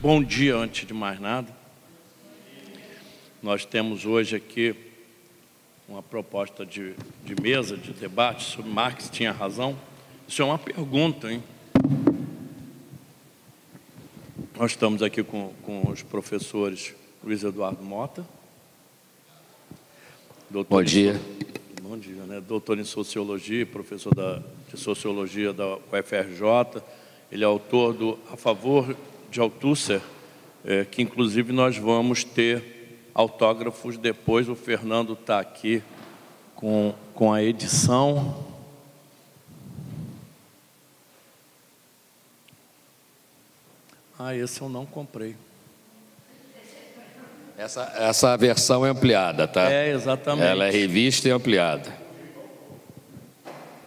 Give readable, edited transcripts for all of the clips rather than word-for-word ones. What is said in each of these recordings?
Bom dia, antes de mais nada. Nós temos hoje aqui uma proposta de mesa, de debate sobre Marx tinha razão. Isso é uma pergunta, hein? Nós estamos aqui com os professores Luiz Eduardo Mota. Bom dia. Bom dia, né? Doutor em Sociologia, professor de Sociologia da UFRJ. Ele é autor do A Favor de Althusser, que inclusive nós vamos ter autógrafos depois. O Fernando está aqui com a edição. Esse eu não comprei. Essa versão é ampliada, tá? É, exatamente. Ela é revista e ampliada.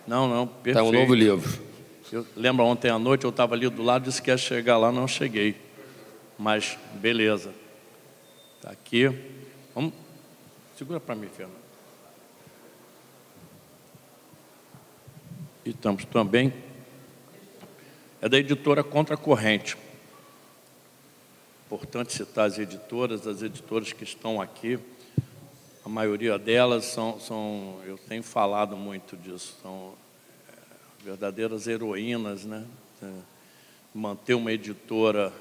Não, perfeito. É um novo livro. Eu lembro, ontem à noite eu estava ali do lado, disse que ia chegar lá, não cheguei. Mas, beleza. Está aqui. Vamos. Segura para mim, Fernando. E estamos também. É da editora Contracorrente. Importante citar as editoras que estão aqui. A maioria delas são eu tenho falado muito disso, são verdadeiras heroínas, né? Manter uma editora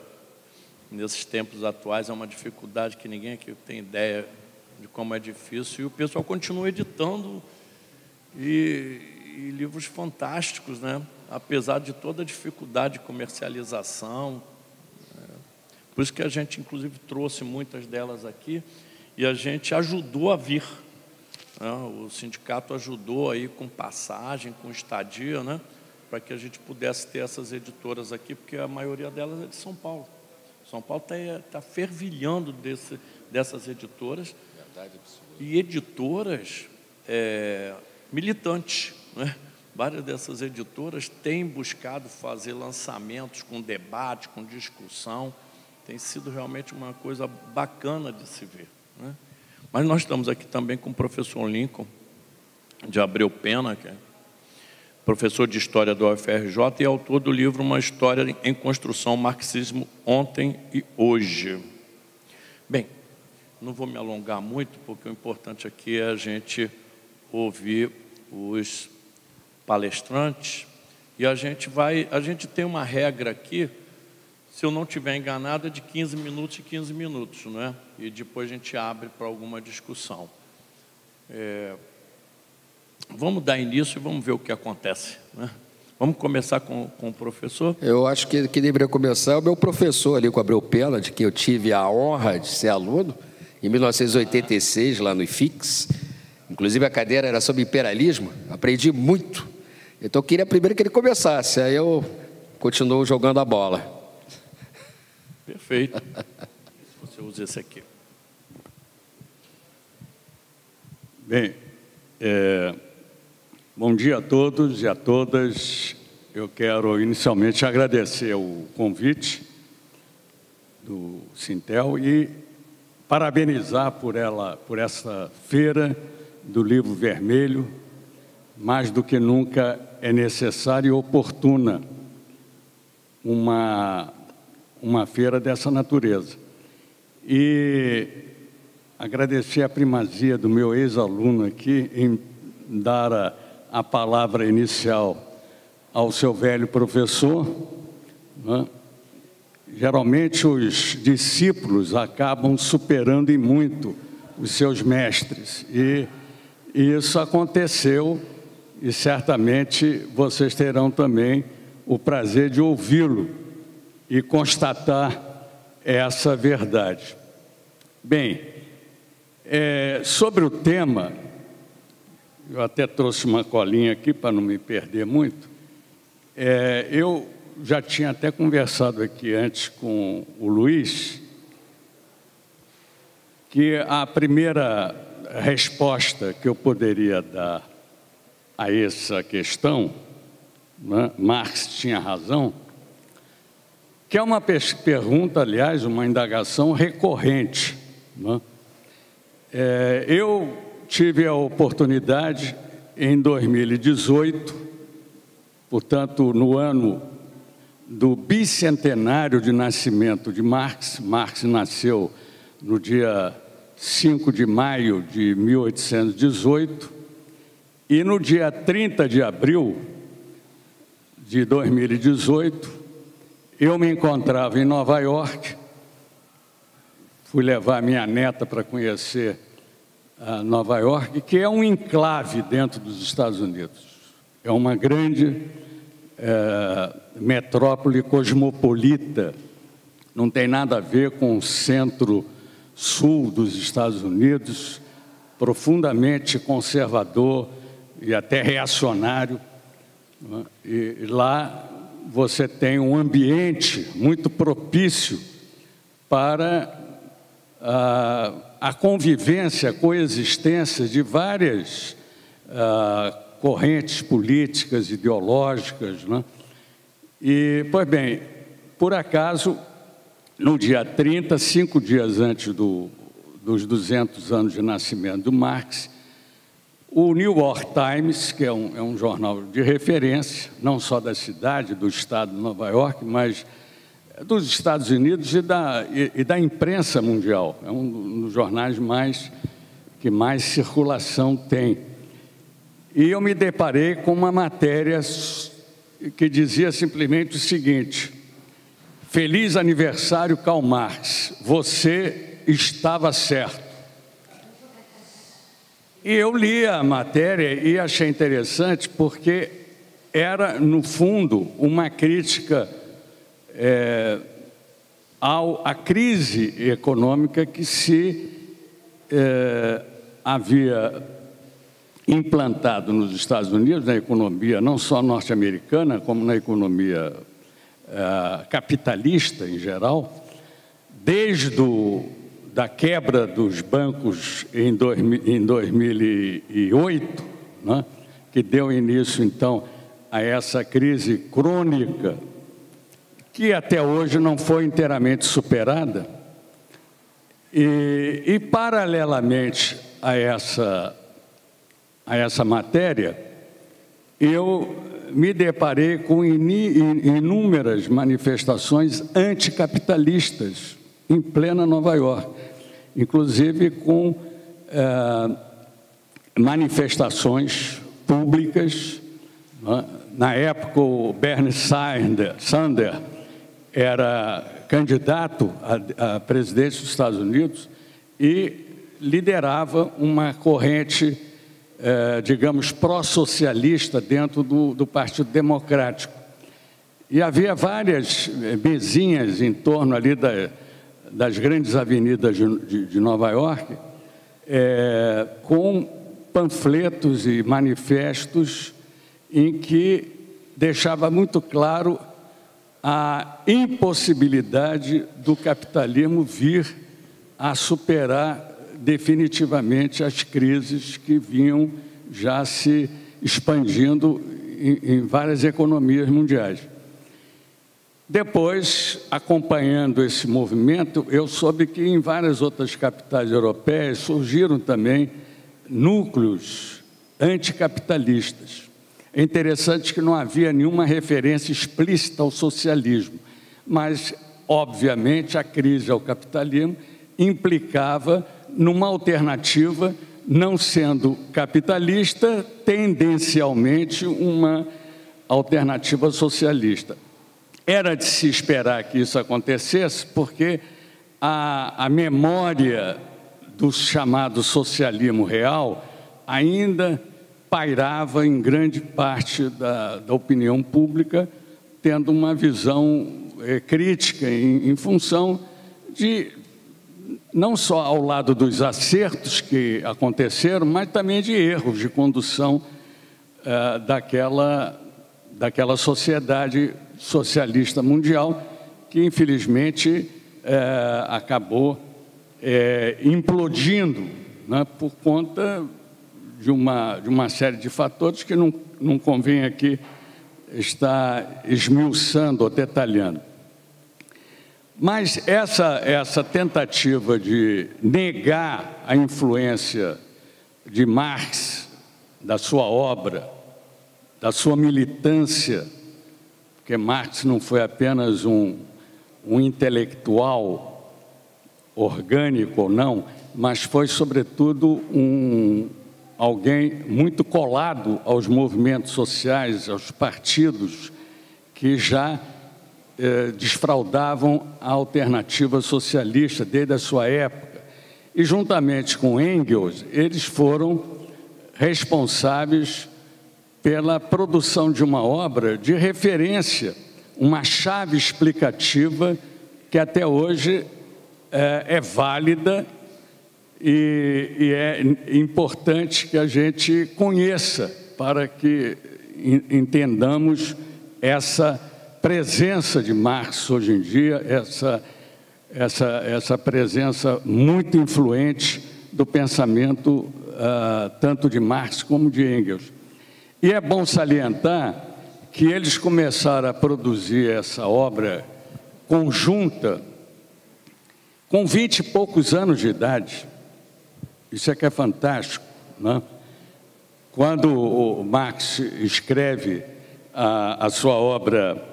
nesses tempos atuais é uma dificuldade que ninguém aqui tem ideia de como é difícil. E o pessoal continua editando e livros fantásticos, né? Apesar de toda a dificuldade de comercialização. Por isso que a gente, inclusive, trouxe muitas delas aqui e a gente ajudou a vir. Né? O sindicato ajudou aí com passagem, com estadia, né? Para que a gente pudesse ter essas editoras aqui, porque a maioria delas é de São Paulo. São Paulo está fervilhando dessas editoras. Verdade, e editoras militantes, né? Várias dessas editoras têm buscado fazer lançamentos com debate, com discussão. Tem sido realmente uma coisa bacana de se ver, né? Mas nós estamos aqui também com o professor Lincoln, de Abreu Pena, que é professor de História da UFRJ e autor do livro Uma História em Construção, Marxismo Ontem e Hoje. Bem, não vou me alongar muito, porque o importante aqui é a gente ouvir os palestrantes e a gente tem uma regra aqui. Se eu não estiver enganado, é de 15 minutos e 15 minutos, não é? E depois a gente abre para alguma discussão. Vamos dar início e vamos ver o que acontece, né? Vamos começar com o professor? Eu acho que deveria começar é o meu professor ali com Abreu Pena, de que eu tive a honra de ser aluno, em 1986, lá no IFIX. Inclusive a cadeira era sobre imperialismo, aprendi muito. Então eu queria primeiro que ele começasse, aí eu continuo jogando a bola. Perfeito. Você usa esse aqui. Bem, bom dia a todos e a todas. Eu quero inicialmente agradecer o convite do Sintel e parabenizar por essa feira do Livro Vermelho. Mais do que nunca é necessária e oportuna uma feira dessa natureza. E agradecer a primazia do meu ex-aluno aqui em dar a palavra inicial ao seu velho professor, né? Geralmente os discípulos acabam superando em muito os seus mestres, e isso aconteceu, e certamente vocês terão também o prazer de ouvi-lo e constatar essa verdade. Bem, sobre o tema, eu até trouxe uma colinha aqui para não me perder muito. Eu já tinha até conversado aqui antes com o Luiz, que a primeira resposta que eu poderia dar a essa questão, né, Marx tinha razão, que é uma pergunta, aliás, uma indagação recorrente, né? Eu tive a oportunidade, em 2018, portanto, no ano do bicentenário de nascimento de Marx. Marx nasceu no dia 5 de maio de 1818 e no dia 30 de abril de 2018 eu me encontrava em Nova York, fui levar minha neta para conhecer Nova York, que é um enclave dentro dos Estados Unidos. É uma grande metrópole cosmopolita, não tem nada a ver com o centro-sul dos Estados Unidos, profundamente conservador e até reacionário. E lá você tem um ambiente muito propício para a convivência, a coexistência de várias correntes políticas, ideológicas, né? E, pois bem, por acaso, no dia 30, 5 dias antes dos 200 anos de nascimento do Marx, o New York Times, que é um jornal de referência, não só da cidade, do estado de Nova York, mas dos Estados Unidos e da imprensa mundial. É um dos jornais que mais circulação tem. E eu me deparei com uma matéria que dizia simplesmente o seguinte: feliz aniversário, Karl Marx, você estava certo. E eu li a matéria e achei interessante porque era, no fundo, uma crítica à crise econômica que se havia implantado nos Estados Unidos, na economia não só norte-americana, como na economia capitalista em geral, desde da quebra dos bancos em 2008, né, que deu início, então, a essa crise crônica, que até hoje não foi inteiramente superada, e paralelamente a essa matéria, eu me deparei com inúmeras manifestações anticapitalistas em plena Nova York, inclusive com manifestações públicas. Na época, o Bernie Sanders era candidato a presidente dos Estados Unidos e liderava uma corrente, digamos, pró-socialista dentro do Partido Democrático. E havia várias mesinhas em torno ali das grandes avenidas de Nova York, com panfletos e manifestos em que deixava muito claro a impossibilidade do capitalismo vir a superar definitivamente as crises que vinham já se expandindo em várias economias mundiais. Depois, acompanhando esse movimento, eu soube que em várias outras capitais europeias surgiram também núcleos anticapitalistas. É interessante que não havia nenhuma referência explícita ao socialismo, mas, obviamente, a crise ao capitalismo implicava numa alternativa, não sendo capitalista, tendencialmente uma alternativa socialista. Era de se esperar que isso acontecesse, porque a memória do chamado socialismo real ainda pairava em grande parte da opinião pública, tendo uma visão crítica em função de, não só ao lado dos acertos que aconteceram, mas também de erros de condução daquela sociedade socialista mundial, que infelizmente acabou implodindo, né, por conta de uma série de fatores que não convém aqui estar esmiuçando ou detalhando. Mas essa tentativa de negar a influência de Marx, da sua obra, da sua militância porque Marx não foi apenas um intelectual orgânico ou não, mas foi, sobretudo, alguém muito colado aos movimentos sociais, aos partidos que já desfraudavam a alternativa socialista desde a sua época. E, juntamente com Engels, eles foram responsáveis pela produção de uma obra de referência, uma chave explicativa que até hoje é válida e é importante que a gente conheça para que entendamos essa presença de Marx hoje em dia, essa presença muito influente do pensamento tanto de Marx como de Engels. E é bom salientar que eles começaram a produzir essa obra conjunta com 20 e poucos anos de idade. Isso é que é fantástico, né? Quando o Marx escreve a sua obra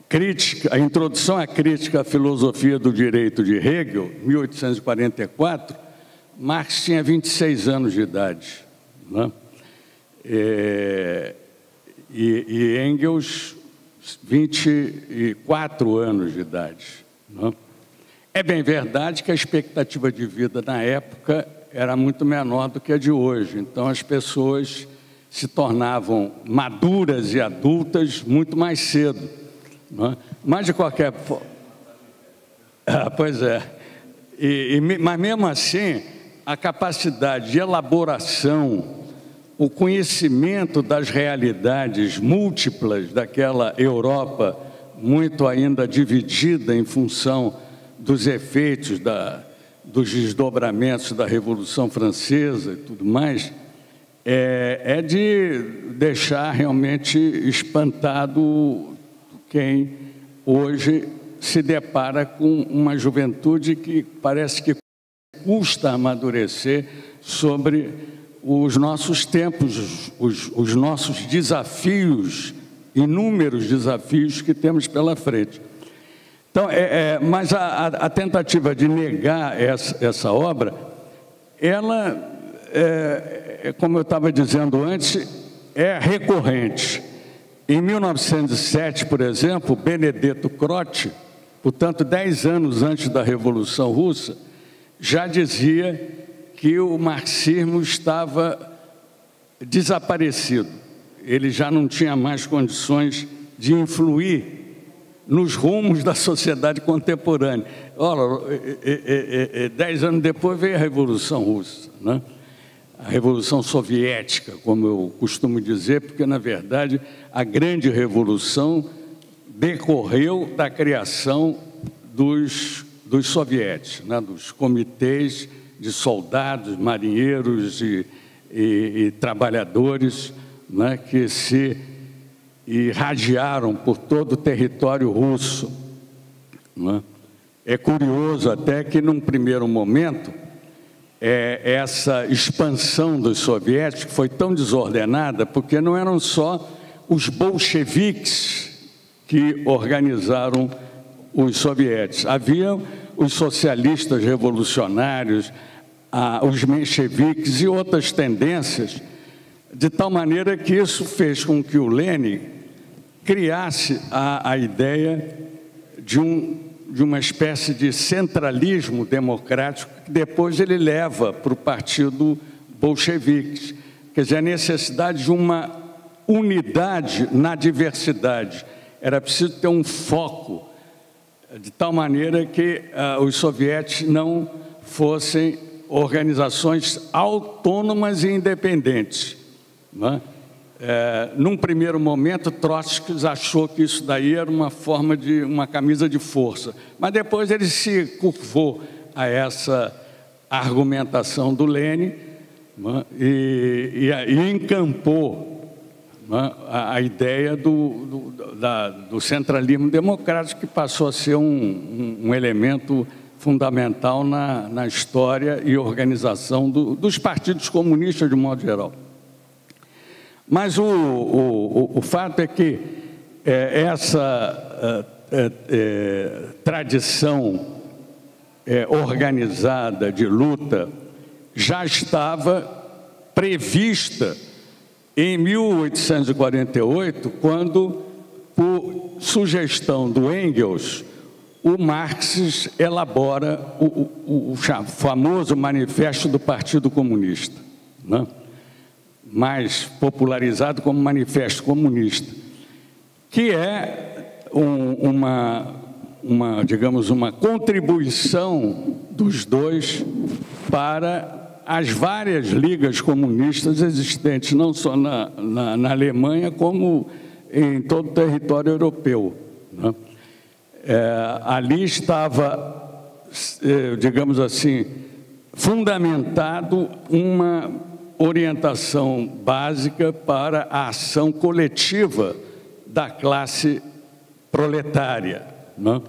crítica, a Introdução à Crítica à Filosofia do Direito de Hegel, 1844, Marx tinha 26 anos de idade, né? E Engels, 24 anos de idade, né? É bem verdade que a expectativa de vida na época era muito menor do que a de hoje, então as pessoas se tornavam maduras e adultas muito mais cedo, né? Mas de qualquer forma, pois é, mas mesmo assim a capacidade de elaboração, o conhecimento das realidades múltiplas daquela Europa, muito ainda dividida em função dos efeitos dos desdobramentos da Revolução Francesa e tudo mais, é de deixar realmente espantado quem hoje se depara com uma juventude que parece que custa amadurecer sobre os nossos tempos, os nossos desafios, inúmeros desafios que temos pela frente. Então, mas a tentativa de negar essa obra, ela, como eu estava dizendo antes, é recorrente. Em 1907, por exemplo, Benedetto Croce, portanto, 10 anos antes da Revolução Russa, já dizia que o marxismo estava desaparecido. Ele já não tinha mais condições de influir nos rumos da sociedade contemporânea. Ora, 10 anos depois veio a Revolução Russa, né? A Revolução Soviética, como eu costumo dizer, porque, na verdade, a grande revolução decorreu da criação dos sovietes, né? Dos comitês de soldados, marinheiros e trabalhadores, né? Que se irradiaram por todo o território russo, né? É curioso até que, num primeiro momento, essa expansão dos soviéticos foi tão desordenada porque não eram só os bolcheviques que organizaram os soviéticos. Havia os socialistas revolucionários, os mencheviques e outras tendências, de tal maneira que isso fez com que o Lenin criasse a ideia de uma espécie de centralismo democrático que depois ele leva para o partido bolchevique. Quer dizer, a necessidade de uma unidade na diversidade. Era preciso ter um foco, de tal maneira que os soviéticos não fossem organizações autônomas e independentes, né? Num primeiro momento, Trotsky achou que isso daí era uma forma de uma camisa de força, mas depois ele se curvou a essa argumentação do Lenin, né? E encampou, né? A ideia do centralismo democrático, que passou a ser um elemento fundamental na história e organização dos partidos comunistas de modo geral. Mas o fato é que essa tradição organizada de luta já estava prevista em 1848, quando, por sugestão do Engels, o Marx elabora o famoso Manifesto do Partido Comunista, né? Mais popularizado como Manifesto Comunista, que é digamos, uma contribuição dos dois para as várias ligas comunistas existentes, não só na Alemanha, como em todo o território europeu, né? Ali estava, digamos assim, fundamentado uma orientação básica para a ação coletiva da classe proletária, né?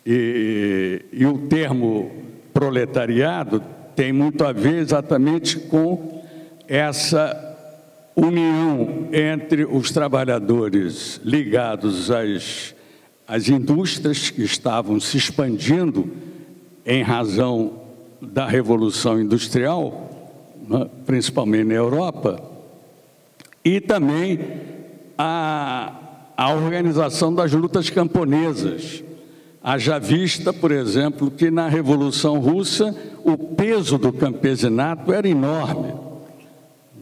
E o termo proletariado tem muito a ver exatamente com essa união entre os trabalhadores ligados às indústrias que estavam se expandindo em razão da Revolução Industrial, né, principalmente na Europa, e também a organização das lutas camponesas. Haja vista, por exemplo, que na Revolução Russa o peso do campesinato era enorme.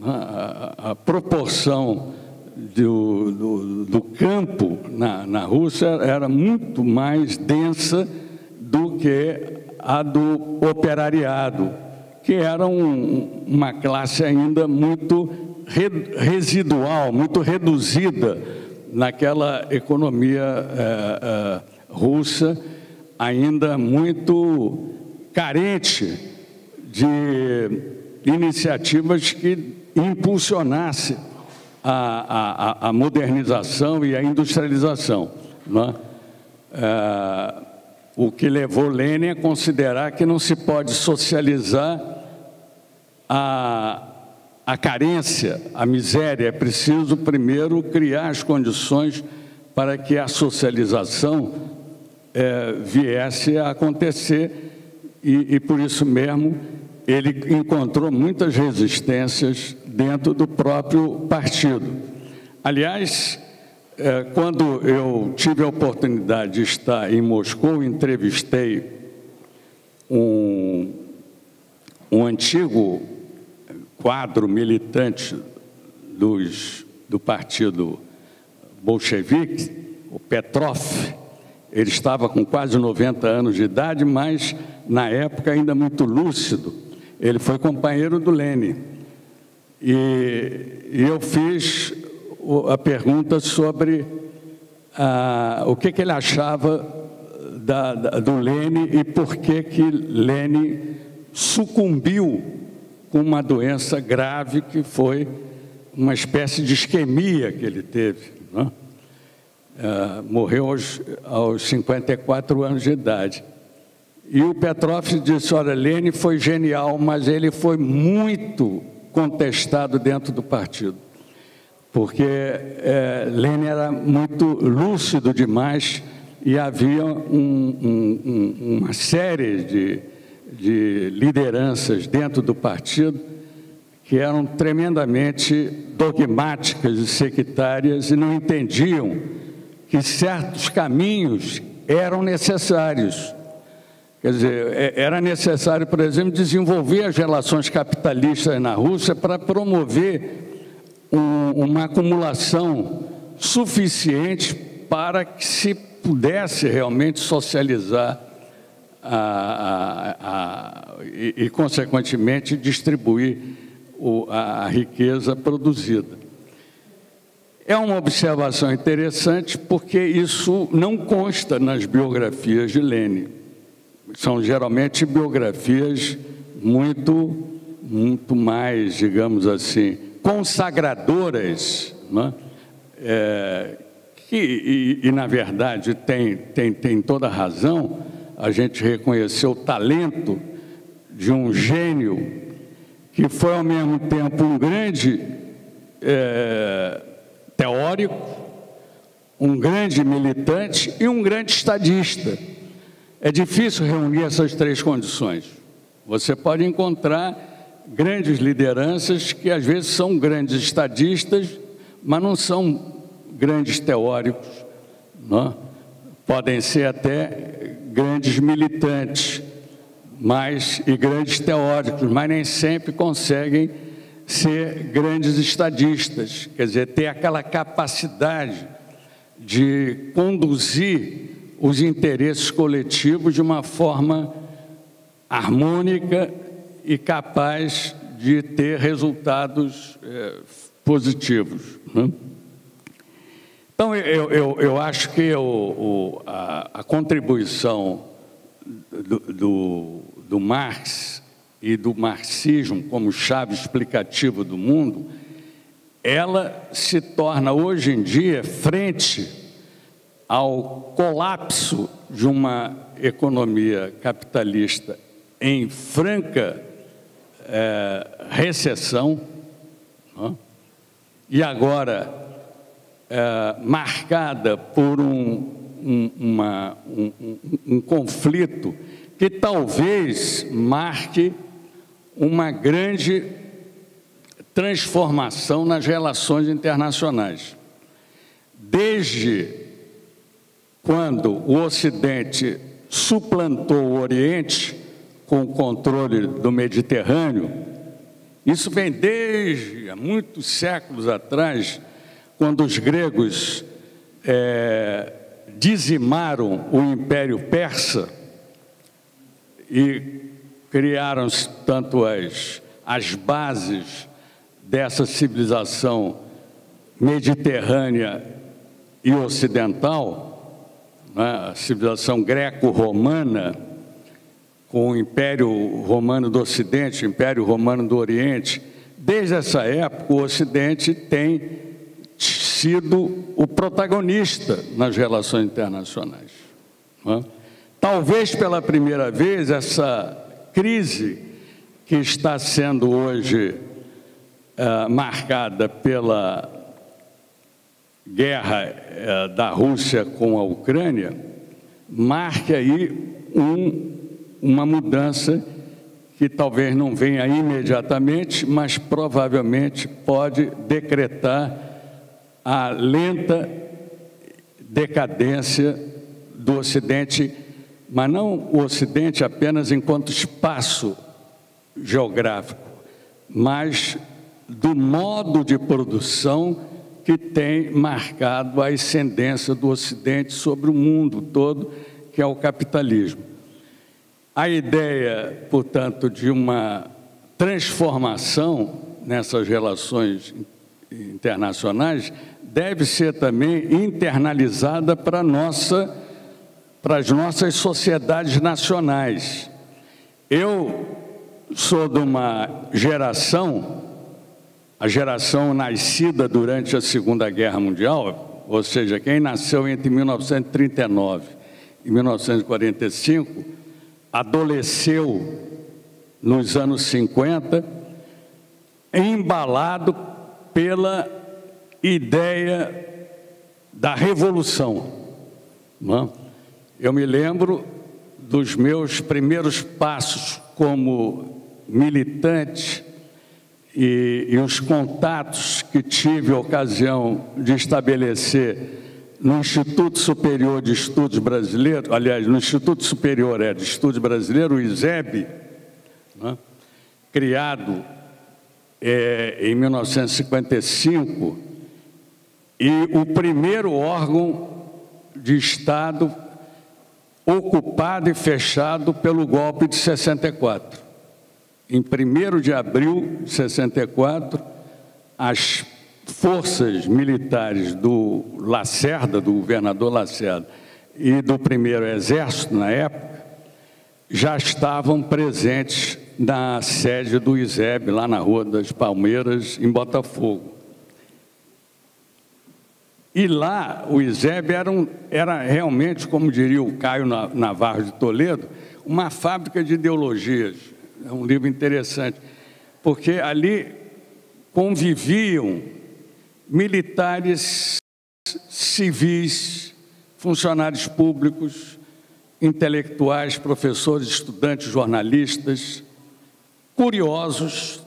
A proporção do campo na Rússia era muito mais densa do que a do operariado, que era uma classe ainda muito residual, muito reduzida naquela economia russa, ainda muito carente de iniciativas que impulsionassem a modernização e a industrialização, né? O que levou Lênin a considerar que não se pode socializar a carência, a miséria. É preciso primeiro criar as condições para que a socialização viesse a acontecer, e por isso mesmo ele encontrou muitas resistências dentro do próprio partido. Aliás, quando eu tive a oportunidade de estar em Moscou, entrevistei um antigo quadro militante do partido bolchevique, o Petrov. Ele estava com quase 90 anos de idade, mas na época ainda muito lúcido. Ele foi companheiro do Lênin. E eu fiz a pergunta sobre o que ele achava do Lênin e por que Lênin sucumbiu com uma doença grave que foi uma espécie de isquemia que ele teve, né? Morreu aos 54 anos de idade. E o Petrov disse: olha, Lênin foi genial, mas ele foi muito contestado dentro do partido, porque Lênin era muito lúcido demais e havia uma série de lideranças dentro do partido que eram tremendamente dogmáticas e sectárias e não entendiam que certos caminhos eram necessários. Quer dizer, era necessário, por exemplo, desenvolver as relações capitalistas na Rússia para promover uma acumulação suficiente para que se pudesse realmente socializar e, consequentemente, distribuir a riqueza produzida. É uma observação interessante porque isso não consta nas biografias de Lênin. São geralmente biografias muito mais, digamos assim, consagradoras, né? E na verdade tem toda a razão. A gente reconheceu o talento de um gênio que foi ao mesmo tempo um grande teórico, um grande militante e um grande estadista. É difícil reunir essas três condições. Você pode encontrar grandes lideranças que às vezes são grandes estadistas, mas não são grandes teóricos, não? Podem ser até grandes militantes, e grandes teóricos, mas nem sempre conseguem ser grandes estadistas, quer dizer, ter aquela capacidade de conduzir os interesses coletivos de uma forma harmônica e capaz de ter resultados positivos, né? Então, eu acho que a contribuição do Marx e do marxismo como chave explicativa do mundo, ela se torna hoje em dia, frente ao colapso de uma economia capitalista em franca recessão, né? E agora marcada por um conflito que talvez marque uma grande transformação nas relações internacionais. Desde quando o Ocidente suplantou o Oriente com o controle do Mediterrâneo, isso vem desde há muitos séculos atrás, quando os gregos dizimaram o Império Persa e criaram tanto as bases dessa civilização mediterrânea e ocidental, né? A civilização greco-romana, com o Império Romano do Ocidente, o Império Romano do Oriente. Desde essa época, o Ocidente tem sido o protagonista nas relações internacionais, né? Talvez pela primeira vez essa crise que está sendo hoje marcada pela guerra da Rússia com a Ucrânia, marque aí uma mudança que talvez não venha imediatamente, mas provavelmente pode decretar a lenta decadência do Ocidente, mas não o Ocidente apenas enquanto espaço geográfico, mas do modo de produção que tem marcado a ascendência do Ocidente sobre o mundo todo, que é o capitalismo. A ideia, portanto, de uma transformação nessas relações internacionais deve ser também internalizada para as nossas sociedades nacionais. Eu sou de uma geração, a geração nascida durante a Segunda Guerra Mundial, ou seja, quem nasceu entre 1939 e 1945, adoleceu nos anos 50, embalado pela ideia da revolução, não é? Eu me lembro dos meus primeiros passos como militante e os contatos que tive a ocasião de estabelecer no Instituto Superior de Estudos Brasileiro, aliás, no Instituto Superior de Estudos Brasileiro, o ISEB, né, criado em 1955, e o primeiro órgão de Estado ocupado e fechado pelo golpe de 64. Em 1º de abril de 64, as forças militares do Lacerda, do governador Lacerda, e do primeiro exército, na época, já estavam presentes na sede do ISEB, lá na Rua das Palmeiras, em Botafogo. E lá, o ISEB era realmente, como diria o Caio Navarro de Toledo, uma fábrica de ideologias. É um livro interessante, porque ali conviviam militares civis, funcionários públicos, intelectuais, professores, estudantes, jornalistas, curiosos,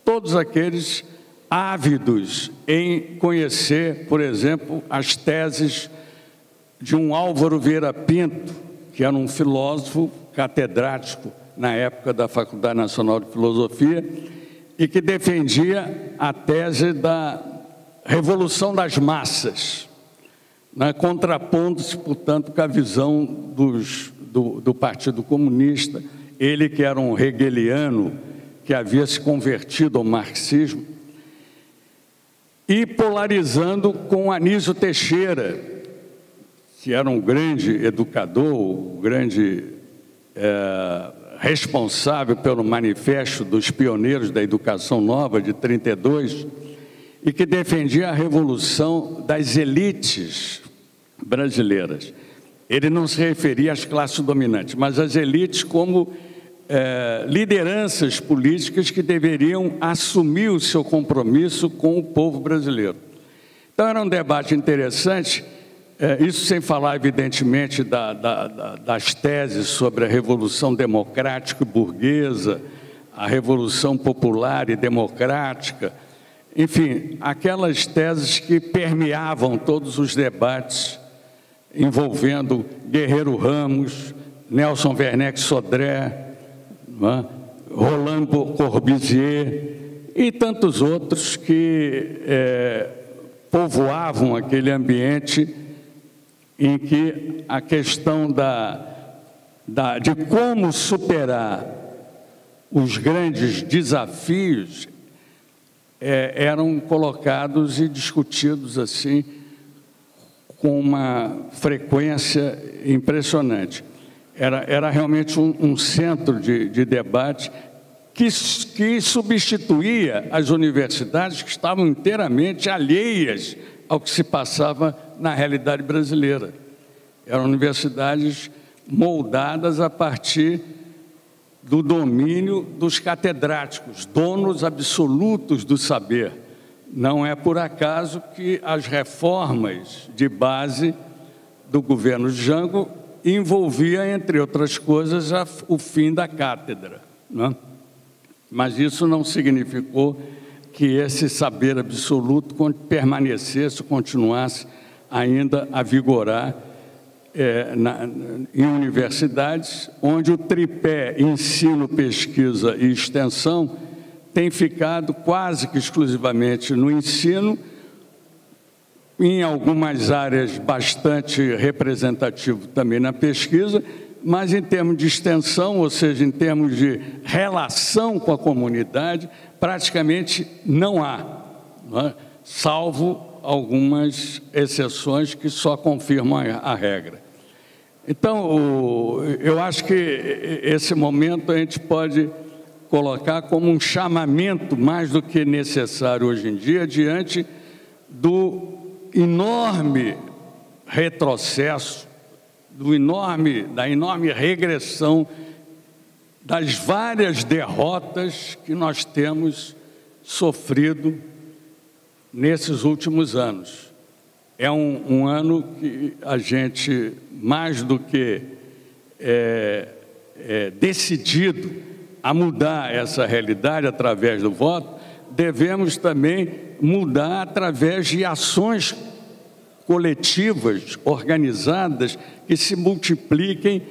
todos aqueles ávidos em conhecer, por exemplo, as teses de um Álvaro Vieira Pinto, que era um filósofo catedrático na época da Faculdade Nacional de Filosofia e que defendia a tese da revolução das massas, né, contrapondo-se, portanto, com a visão do Partido Comunista, ele que era um hegeliano, que havia se convertido ao marxismo, e polarizando com Anísio Teixeira, que era um grande educador, um grande responsável pelo Manifesto dos Pioneiros da Educação Nova, de 32, e que defendia a revolução das elites brasileiras. Ele não se referia às classes dominantes, mas às elites como lideranças políticas que deveriam assumir o seu compromisso com o povo brasileiro. Então, era um debate interessante, isso sem falar, evidentemente, das teses sobre a Revolução Democrática e Burguesa, a Revolução Popular e Democrática, enfim, aquelas teses que permeavam todos os debates envolvendo Guerreiro Ramos, Nelson Werneck Sodré, Roland Corbusier e tantos outros que povoavam aquele ambiente em que a questão de como superar os grandes desafios eram colocados e discutidos assim com uma frequência impressionante. Era realmente um centro de debate que substituía as universidades que estavam inteiramente alheias ao que se passava na realidade brasileira. Eram universidades moldadas a partir do domínio dos catedráticos, donos absolutos do saber. Não é por acaso que as reformas de base do governo Jango envolvia, entre outras coisas, o fim da cátedra, né? Mas isso não significou que esse saber absoluto permanecesse, continuasse ainda a vigorar em universidades, onde o tripé ensino, pesquisa e extensão tem ficado quase que exclusivamente no ensino, em algumas áreas bastante representativo também na pesquisa, mas em termos de extensão, ou seja, em termos de relação com a comunidade, praticamente não há, salvo algumas exceções que só confirmam a regra. Então, eu acho que esse momento a gente pode colocar como um chamamento mais do que necessário hoje em dia, diante do enorme retrocesso, da enorme regressão, das várias derrotas que nós temos sofrido nesses últimos anos. É um ano que a gente, mais do que decidido a mudar essa realidade através do voto, devemos também mudar através de ações coletivas, organizadas, que se multipliquem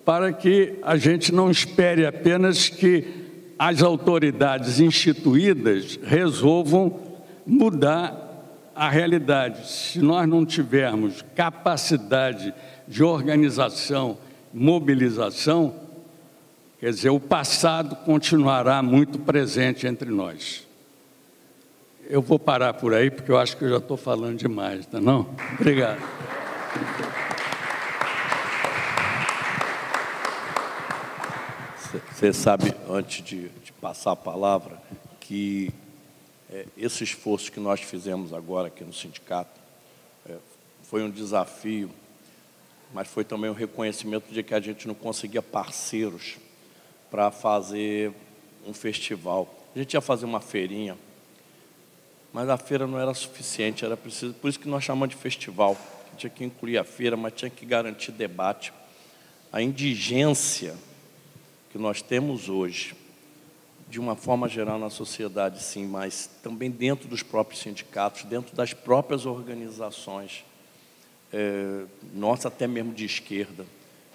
para que a gente não espere apenas que as autoridades instituídas resolvam mudar a realidade. Se nós não tivermos capacidade de organização, mobilização, quer dizer, o passado continuará muito presente entre nós. Eu vou parar por aí, porque eu acho que eu já estou falando demais, tá não? Obrigado. Você sabe, antes de passar a palavra, que esse esforço que nós fizemos agora aqui no sindicato foi um desafio, mas foi também um reconhecimento de que a gente não conseguia parceiros para fazer um festival. A gente ia fazer uma feirinha mas a feira não era suficiente, era preciso, por isso que nós chamamos de festival. Tinha que incluir a feira, mas tinha que garantir debate. A indigência que nós temos hoje, de uma forma geral na sociedade, sim, mas também dentro dos próprios sindicatos, dentro das próprias organizações, nossa, até mesmo de esquerda,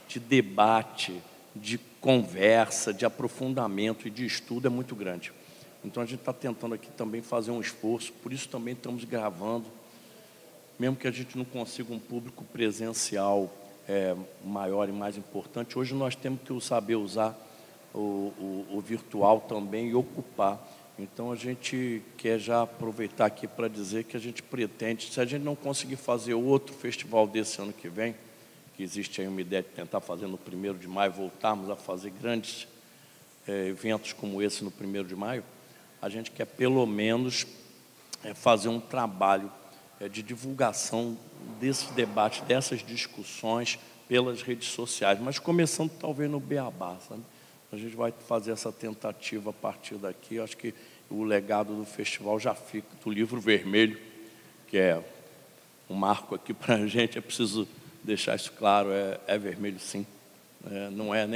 de debate, de conversa, de aprofundamento e de estudo é muito grande. Então, a gente está tentando aqui também fazer um esforço, por isso também estamos gravando, mesmo que a gente não consiga um público presencial maior e mais importante, hoje nós temos que saber usar o virtual também e ocupar. Então, a gente quer já aproveitar aqui para dizer que a gente pretende, se a gente não conseguir fazer outro festival desse ano que vem, que existe aí uma ideia de tentar fazer no 1º de maio, voltarmos a fazer grandes eventos como esse no 1º de maio, a gente quer pelo menos fazer um trabalho de divulgação desse debate, dessas discussões pelas redes sociais, mas começando talvez no beabá, sabe? A gente vai fazer essa tentativa a partir daqui. Acho que o legado do festival já fica, do livro vermelho, que é um marco aqui para a gente, é preciso deixar isso claro, é vermelho sim, não é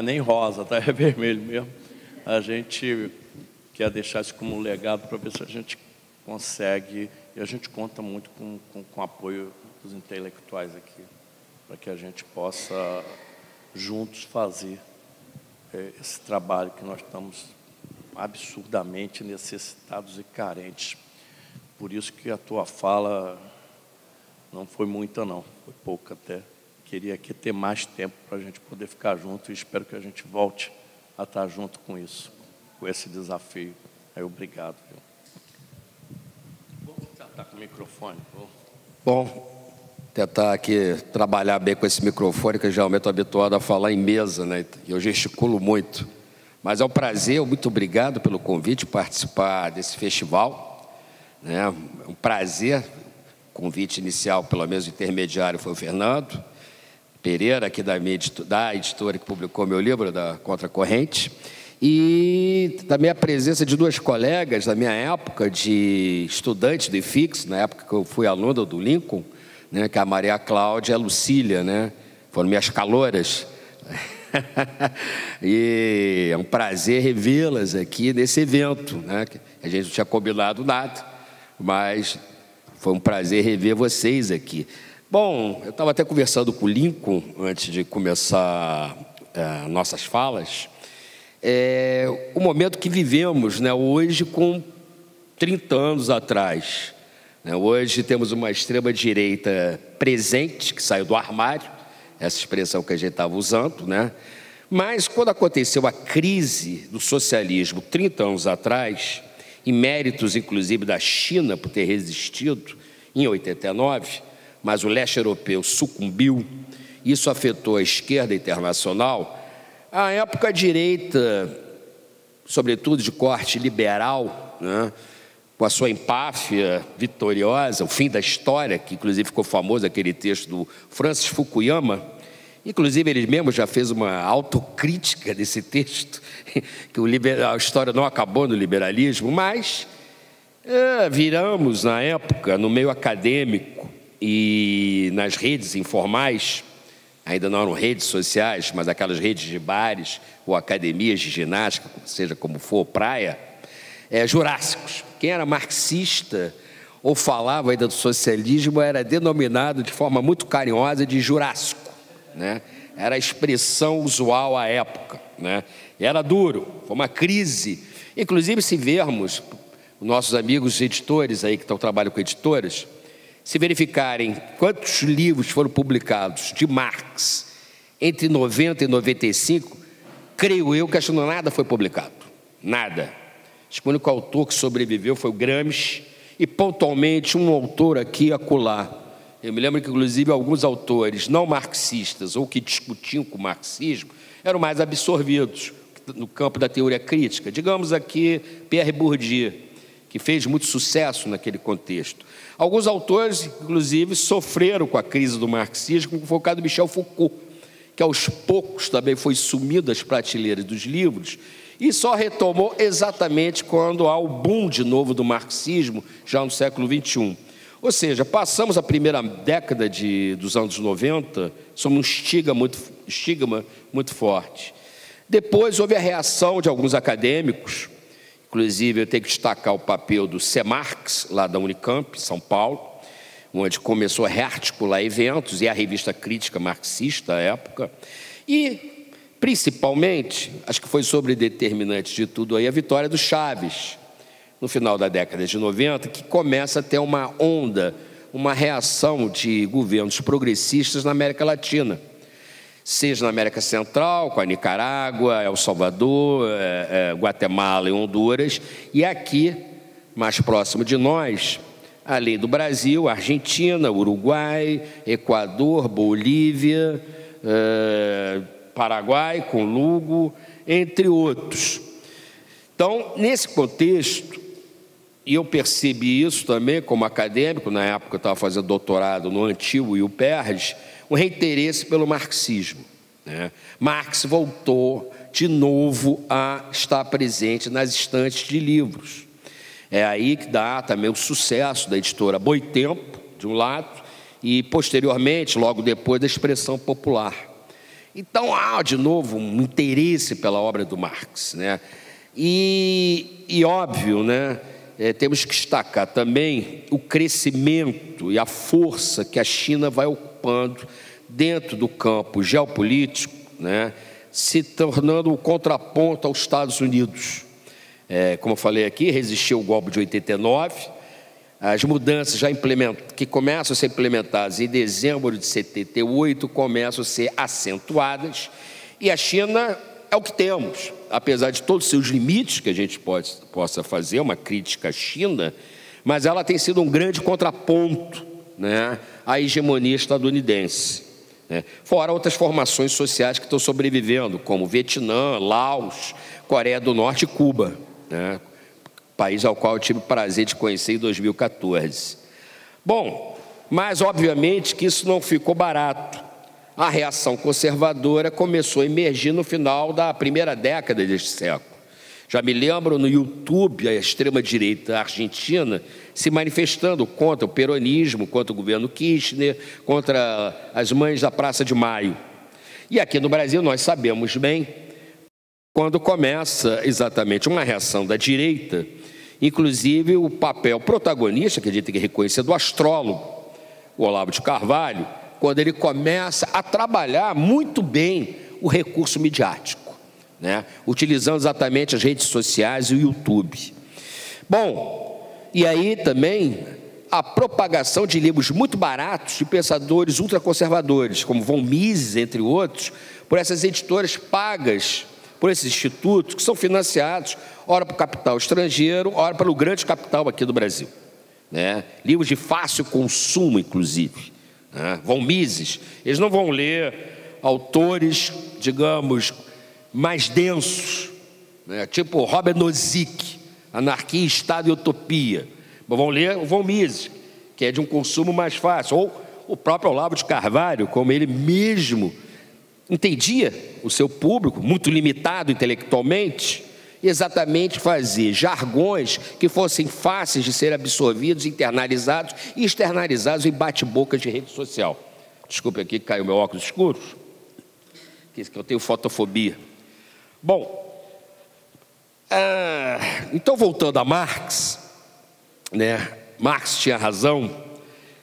nem rosa, tá? É vermelho mesmo. A gente quer deixar isso como um legado para ver se a gente consegue, e a gente conta muito com o apoio dos intelectuais aqui, para que a gente possa juntos fazer esse trabalho que nós estamos absurdamente necessitados e carentes. Por isso que a tua fala não foi muita não, foi pouca até. Queria aqui ter mais tempo para a gente poder ficar junto e espero que a gente volte a estar junto com isso, com esse desafio. Obrigado. Vou tentar com o microfone. Bom, tentar aqui trabalhar bem com esse microfone, que geralmente estou habituado a falar em mesa, né? E eu gesticulo muito. Mas é um prazer, muito obrigado pelo convite, participar desse festival, né? É um prazer. O convite inicial, pelo menos intermediário, foi o Fernando Pereira, aqui da editora que publicou meu livro, da Contracorrente. E também a presença de duas colegas da minha época, de estudantes do IFIX, na época que eu fui aluno do Lincoln, né, que é a Maria Cláudia e a Lucília, né, foram minhas caloras. E é um prazer revê-las aqui nesse evento, né, que a gente não tinha combinado nada, mas foi um prazer rever vocês aqui. Bom, eu estava até conversando com o Lincoln antes de começar nossas falas. O momento que vivemos, né, hoje com 30 anos atrás. Né, hoje temos uma extrema-direita presente, que saiu do armário, essa expressão que a gente estava usando, né? Mas quando aconteceu a crise do socialismo 30 anos atrás, em méritos inclusive da China por ter resistido em 89, mas o leste europeu sucumbiu, isso afetou a esquerda internacional. À época, a direita, sobretudo de corte liberal, né, com a sua empáfia vitoriosa, o fim da história, que inclusive ficou famoso aquele texto do Francis Fukuyama, inclusive ele mesmo já fez uma autocrítica desse texto, que a história não acabou no liberalismo, mas viramos na época, no meio acadêmico e nas redes informais, ainda não eram redes sociais, mas aquelas redes de bares ou academias de ginástica, seja como for, praia, jurássicos. Quem era marxista ou falava ainda do socialismo era denominado de forma muito carinhosa de jurássico, né? Era a expressão usual à época, né? Era duro, foi uma crise. Inclusive, se vermos nossos amigos editores aí que trabalham com editoras, se verificarem quantos livros foram publicados de Marx entre 90 e 95, creio eu que acho que nada foi publicado. Nada. Acho que o único autor que sobreviveu foi o Gramsci e, pontualmente, um autor aqui e acolá. Eu me lembro que, inclusive, alguns autores não marxistas ou que discutiam com o marxismo eram mais absorvidos no campo da teoria crítica. Digamos aqui Pierre Bourdieu, que fez muito sucesso naquele contexto. Alguns autores, inclusive, sofreram com a crise do marxismo, como foi o caso do Michel Foucault, que aos poucos também foi sumido das prateleiras dos livros E só retomou exatamente quando há o boom de novo do marxismo, já no século XXI. Ou seja, passamos a primeira década dos anos 90, sob um estigma muito forte. Depois houve a reação de alguns acadêmicos, inclusive eu tenho que destacar o papel do CEMARX, lá da Unicamp, São Paulo, onde começou a rearticular eventos, e a revista crítica marxista à época, e principalmente, acho que foi sobredeterminante de tudo aí, a vitória do Chaves, no final da década de 90, que começa a ter uma onda, uma reação de governos progressistas na América Latina, seja na América Central, com a Nicarágua, El Salvador, Guatemala e Honduras, e aqui, mais próximo de nós, além do Brasil, Argentina, Uruguai, Equador, Bolívia, Paraguai, com Lugo, entre outros. Então, nesse contexto, e eu percebi isso também como acadêmico, na época eu estava fazendo doutorado no antigo UPERJ, um reinteresse pelo marxismo, né? Marx voltou de novo a estar presente nas estantes de livros. É aí que dá também o sucesso da editora Boitempo, de um lado, e posteriormente, logo depois, da Expressão Popular. Então há de novo um interesse pela obra do Marx, né? E óbvio, né? Temos que destacar também o crescimento e a força que a China vai ocupando dentro do campo geopolítico, né? Se tornando um contraponto aos Estados Unidos. Como eu falei aqui, resistiu ao golpe de 89, as mudanças que começam a ser implementadas em dezembro de 78 começam a ser acentuadas, e a China é o que temos, apesar de todos os seus limites que a gente possa fazer, uma crítica à China, mas ela tem sido um grande contraponto, né, à hegemonia estadunidense, né? Fora outras formações sociais que estão sobrevivendo, como Vietnã, Laos, Coreia do Norte e Cuba, né? País ao qual eu tive o prazer de conhecer em 2014. Bom, mas obviamente que isso não ficou barato. A reação conservadora começou a emergir no final da primeira década deste século. Já me lembro no YouTube a extrema-direita argentina se manifestando contra o peronismo, contra o governo Kirchner, contra as mães da Praça de Maio. E aqui no Brasil nós sabemos bem quando começa exatamente uma reação da direita, inclusive o papel protagonista, que a gente tem que reconhecer, do astrólogo, o Olavo de Carvalho, quando ele começa a trabalhar muito bem o recurso midiático, né? Utilizando exatamente as redes sociais e o YouTube. Bom, e aí também a propagação de livros muito baratos de pensadores ultraconservadores, como von Mises, entre outros, por essas editoras pagas por esses institutos, que são financiados, ora para o capital estrangeiro, ora pelo grande capital aqui do Brasil, né? Livros de fácil consumo, inclusive, né? Von Mises, eles não vão ler autores, digamos, mais densos, né? Tipo Robert Nozick, Anarquia, Estado e Utopia. Mas vão ler o Von Mises, que é de um consumo mais fácil, ou o próprio Olavo de Carvalho, como ele mesmo entendia o seu público, muito limitado intelectualmente, exatamente fazer jargões que fossem fáceis de ser absorvidos, internalizados e externalizados em bate-bocas de rede social. Desculpe aqui que caiu meu óculos escuro, que eu tenho fotofobia. Bom, então voltando a Marx, né? Marx tinha razão?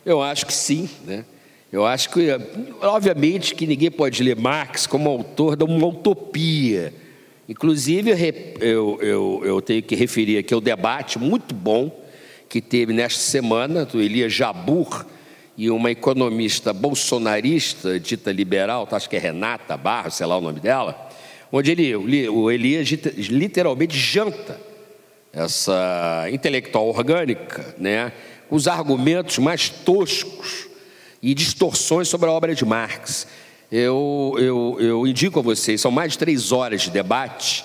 Eu acho que sim, né? Eu acho que, obviamente, que ninguém pode ler Marx como autor de uma utopia. Inclusive, eu tenho que referir aqui ao debate muito bom que teve nesta semana do Elias Jabbour e uma economista bolsonarista, dita liberal, acho que é Renata Barros, sei lá o nome dela, onde o Elias literalmente janta essa intelectual orgânica, né, com os argumentos mais toscos e distorções sobre a obra de Marx. Eu indico a vocês, são mais de 3 horas de debate,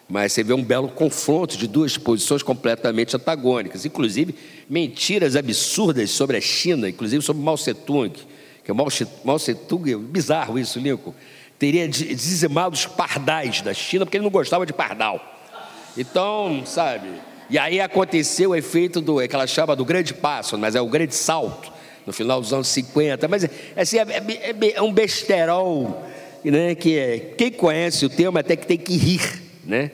mas você vê um belo confronto de duas posições completamente antagônicas, inclusive mentiras absurdas sobre a China, inclusive sobre Mao Tse-tung, que Mao Tse-tung, é bizarro isso, Lincoln, teria dizimado os pardais da China, porque ele não gostava de pardal. Então, sabe, e aí aconteceu o efeito que ela chama do grande passo, mas é o grande salto, no final dos anos 50, mas assim, é um besterol, né, que quem conhece o tema até que tem que rir, né?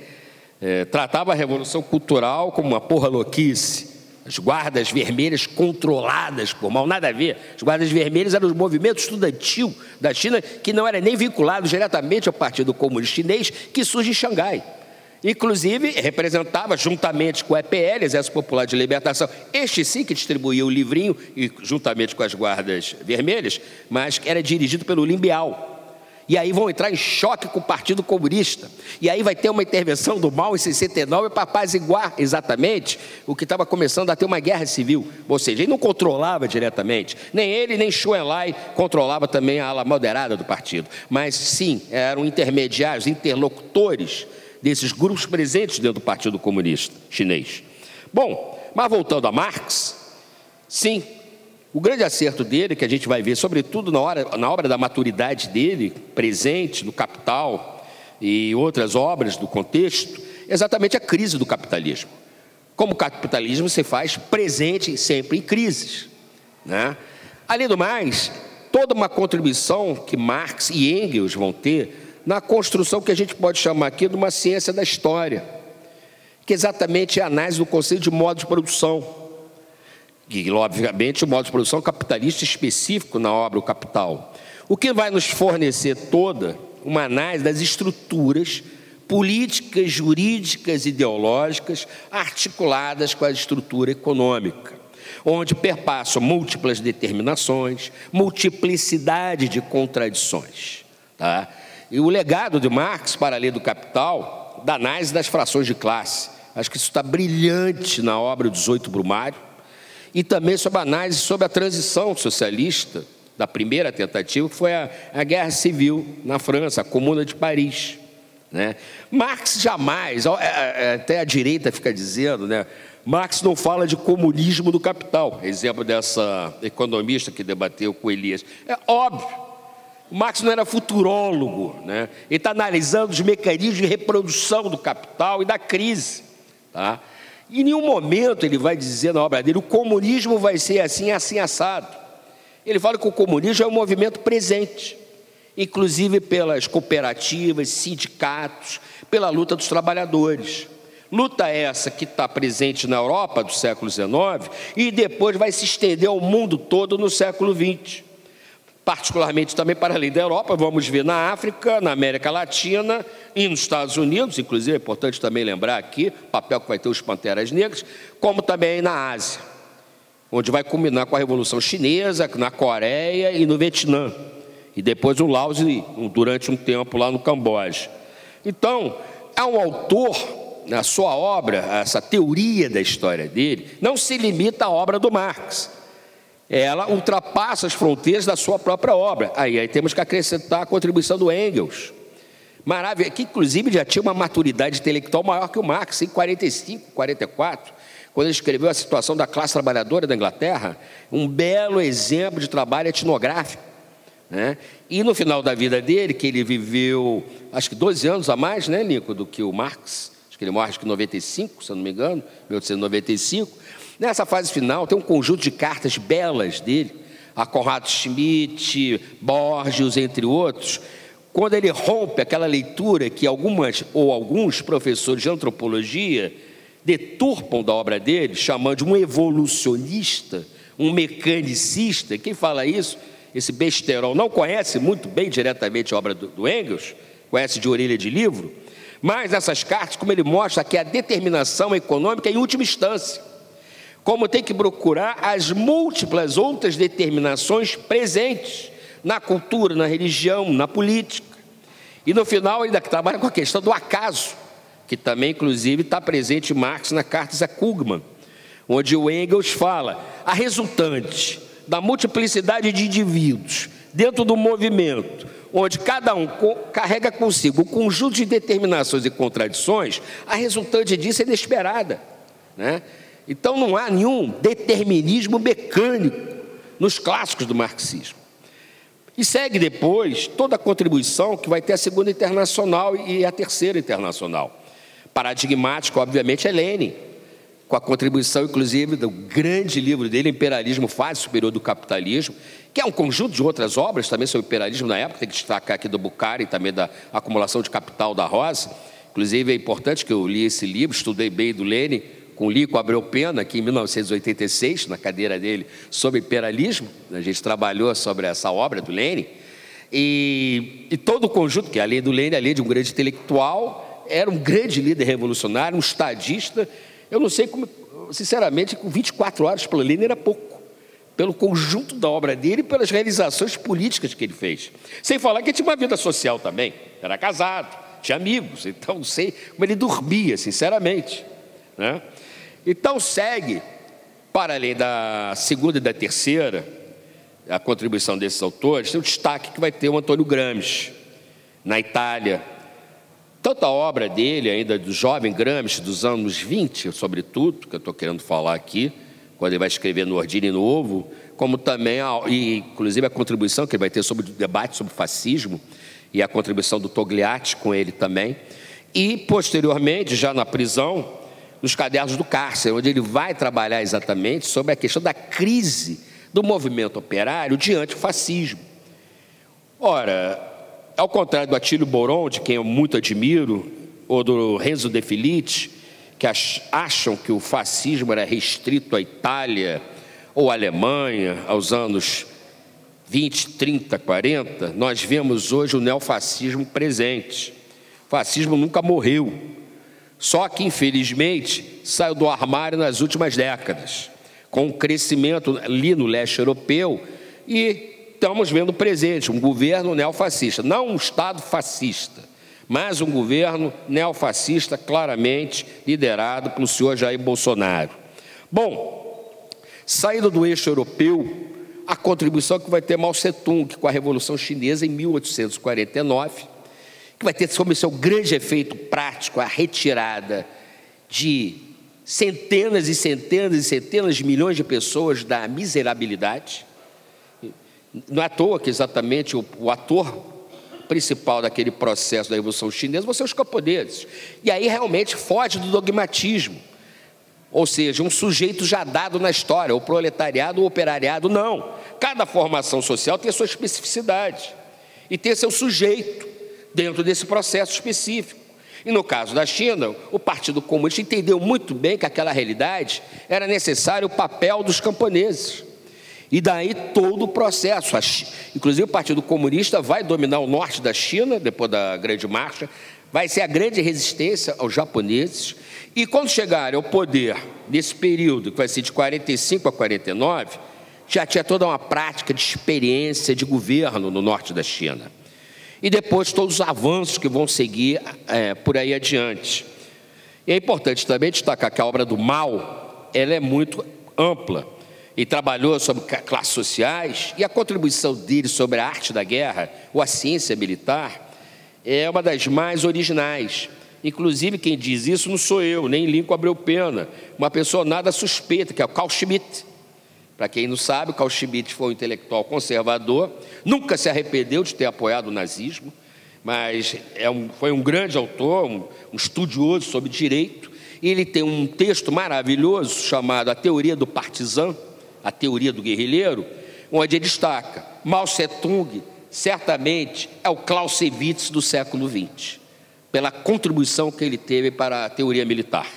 Tratava a Revolução Cultural como uma porra louquice, as guardas vermelhas controladas por Mao, nada a ver. As guardas vermelhas eram os movimentos estudantil da China, que não era nem vinculado diretamente ao Partido Comunista Chinês, que surge em Xangai. Inclusive, representava, juntamente com o EPL, Exército Popular de Libertação, este sim que distribuía o livrinho, e juntamente com as guardas vermelhas, mas era dirigido pelo Lin Biao. E aí vão entrar em choque com o Partido Comunista. E aí vai ter uma intervenção do Mao em 69 para apaziguar exatamente o que estava começando a ter uma guerra civil. Ou seja, ele não controlava diretamente. Nem ele, nem Zhou Enlai controlava também a ala moderada do partido. Mas sim, eram intermediários, interlocutores desses grupos presentes dentro do Partido Comunista Chinês. Bom, mas voltando a Marx, sim, o grande acerto dele, que a gente vai ver, sobretudo na obra da maturidade dele, presente no Capital e outras obras do contexto, é exatamente a crise do capitalismo. Como o capitalismo se faz presente sempre em crises, né? Além do mais, toda uma contribuição que Marx e Engels vão ter na construção que a gente pode chamar aqui de uma ciência da história, que exatamente é a análise do conceito de modo de produção, e, obviamente, o modo de produção capitalista específico na obra O Capital, o que vai nos fornecer toda uma análise das estruturas políticas, jurídicas, ideológicas articuladas com a estrutura econômica, onde perpassam múltiplas determinações, multiplicidade de contradições, tá? E o legado de Marx, para além do Capital, da análise das frações de classe, acho que isso está brilhante na obra 18 Brumário, e também sobre a análise sobre a transição socialista da primeira tentativa, que foi a Guerra Civil na França, a Comuna de Paris, né? Marx jamais, até a direita fica dizendo, né? Marx não fala de comunismo do capital, exemplo dessa economista que debateu com Elias. É óbvio, Marx não era futurólogo, né? Ele está analisando os mecanismos de reprodução do capital e da crise, tá? Em nenhum momento ele vai dizer na obra dele, o comunismo vai ser assim, assim, assado. Ele fala que o comunismo é um movimento presente, inclusive pelas cooperativas, sindicatos, pela luta dos trabalhadores. Luta essa que está presente na Europa do século XIX e depois vai se estender ao mundo todo no século XX. Particularmente também para além da Europa, vamos ver na África, na América Latina e nos Estados Unidos, inclusive é importante também lembrar aqui, o papel que vai ter os Panteras Negras, como também na Ásia, onde vai culminar com a Revolução Chinesa, na Coreia e no Vietnã, e depois no Laos e durante um tempo lá no Camboja. Então, é um autor, na sua obra, essa teoria da história dele, não se limita à obra do Marx. Ela ultrapassa as fronteiras da sua própria obra. Aí temos que acrescentar a contribuição do Engels, maravilha, que inclusive já tinha uma maturidade intelectual maior que o Marx, em 45, 44, quando ele escreveu A Situação da Classe Trabalhadora da Inglaterra, um belo exemplo de trabalho etnográfico, né? E no final da vida dele, que ele viveu, acho que 12 anos a mais, né, Nico, do que o Marx, acho que ele morre em 95, se eu não me engano, 1895, nessa fase final, tem um conjunto de cartas belas dele, a Conrado Schmidt, Borges, entre outros, quando ele rompe aquela leitura que alguns professores de antropologia deturpam da obra dele, chamando de um evolucionista, um mecanicista. Quem fala isso, esse besterol, não conhece muito bem diretamente a obra do Engels, conhece de orelha de livro, mas nessas cartas, como ele mostra que a determinação econômica é em última instância, como tem que procurar as múltiplas outras determinações presentes na cultura, na religião, na política. E no final ainda trabalha com a questão do acaso, que também inclusive está presente em Marx na Cartas a Krugman, onde o Engels fala, a resultante da multiplicidade de indivíduos dentro do movimento, onde cada um carrega consigo um conjunto de determinações e contradições, a resultante disso é inesperada, né? Então não há nenhum determinismo mecânico nos clássicos do marxismo. E segue depois toda a contribuição que vai ter a Segunda Internacional e a Terceira Internacional. Paradigmático, obviamente, é Lênin, com a contribuição, inclusive, do grande livro dele, Imperialismo, Fase Superior do Capitalismo, que é um conjunto de outras obras também sobre imperialismo na época, tem que destacar aqui do Bucari e também da acumulação de capital da Rosa. Inclusive, é importante que eu li esse livro, estudei bem do Lênin, com Lico Abreu Pena, aqui em 1986, na cadeira dele, sobre imperialismo. A gente trabalhou sobre essa obra do Lênin. E todo o conjunto, que além do Lênin, além de um grande intelectual, era um grande líder revolucionário, um estadista. Eu não sei como, sinceramente, com 24 horas pelo Lênin era pouco, pelo conjunto da obra dele e pelas realizações políticas que ele fez. Sem falar que ele tinha uma vida social também, era casado, tinha amigos, então não sei como ele dormia, sinceramente, né? Então segue, para além da segunda e da terceira, a contribuição desses autores, tem um destaque que vai ter o Antônio Gramsci, na Itália. Tanto a obra dele, ainda do jovem Gramsci, dos anos 20, sobretudo, que eu estou querendo falar aqui, quando ele vai escrever no Ordine Novo, como também, inclusive, a contribuição que ele vai ter sobre o debate sobre o fascismo, e a contribuição do Togliatti com ele também. E, posteriormente, já na prisão, nos Cadernos do Cárcere, onde ele vai trabalhar exatamente sobre a questão da crise do movimento operário diante do fascismo. Ora, ao contrário do Attilio Boron, de quem eu muito admiro, ou do Renzo De Felice, que acham que o fascismo era restrito à Itália ou à Alemanha aos anos 20, 30, 40, nós vemos hoje o neofascismo presente. O fascismo nunca morreu, só que, infelizmente, saiu do armário nas últimas décadas, com um crescimento ali no leste europeu, e estamos vendo presente um governo neofascista, não um Estado fascista, mas um governo neofascista claramente liderado pelo senhor Jair Bolsonaro. Bom, saída do eixo europeu, a contribuição que vai ter Mao Tse-tung com a Revolução Chinesa em 1849, que vai ter como seu grande efeito prático a retirada de centenas e centenas e centenas de milhões de pessoas da miserabilidade. Não é à toa que exatamente o ator principal daquele processo da Revolução Chinesa vão ser os camponeses. E aí realmente foge do dogmatismo, ou seja, um sujeito já dado na história, o proletariado, o operariado, não. Cada formação social tem a sua especificidade e tem seu sujeito dentro desse processo específico. E no caso da China, o Partido Comunista entendeu muito bem que aquela realidade era necessário o papel dos camponeses. E daí todo o processo. Inclusive o Partido Comunista vai dominar o norte da China, depois da Grande Marcha, vai ser a grande resistência aos japoneses. E quando chegarem ao poder, nesse período, que vai ser de 45 a 49, já tinha toda uma prática de experiência de governo no norte da China. E depois todos os avanços que vão seguir por aí adiante. E é importante também destacar que a obra do Mao, ela é muito ampla. Ele trabalhou sobre classes sociais, e a contribuição dele sobre a arte da guerra, ou a ciência militar, é uma das mais originais. Inclusive, quem diz isso não sou eu, nem Lincoln Abreu Pena, uma pessoa nada suspeita, que é o Carl Schmitt. Para quem não sabe, o Carl Schmitt foi um intelectual conservador, nunca se arrependeu de ter apoiado o nazismo, mas foi um grande autor, um estudioso sobre direito, e ele tem um texto maravilhoso chamado A Teoria do Partizan, a teoria do guerrilheiro, onde ele destaca: Mao Tse-tung certamente é o Clausewitz do século XX, pela contribuição que ele teve para a teoria militar,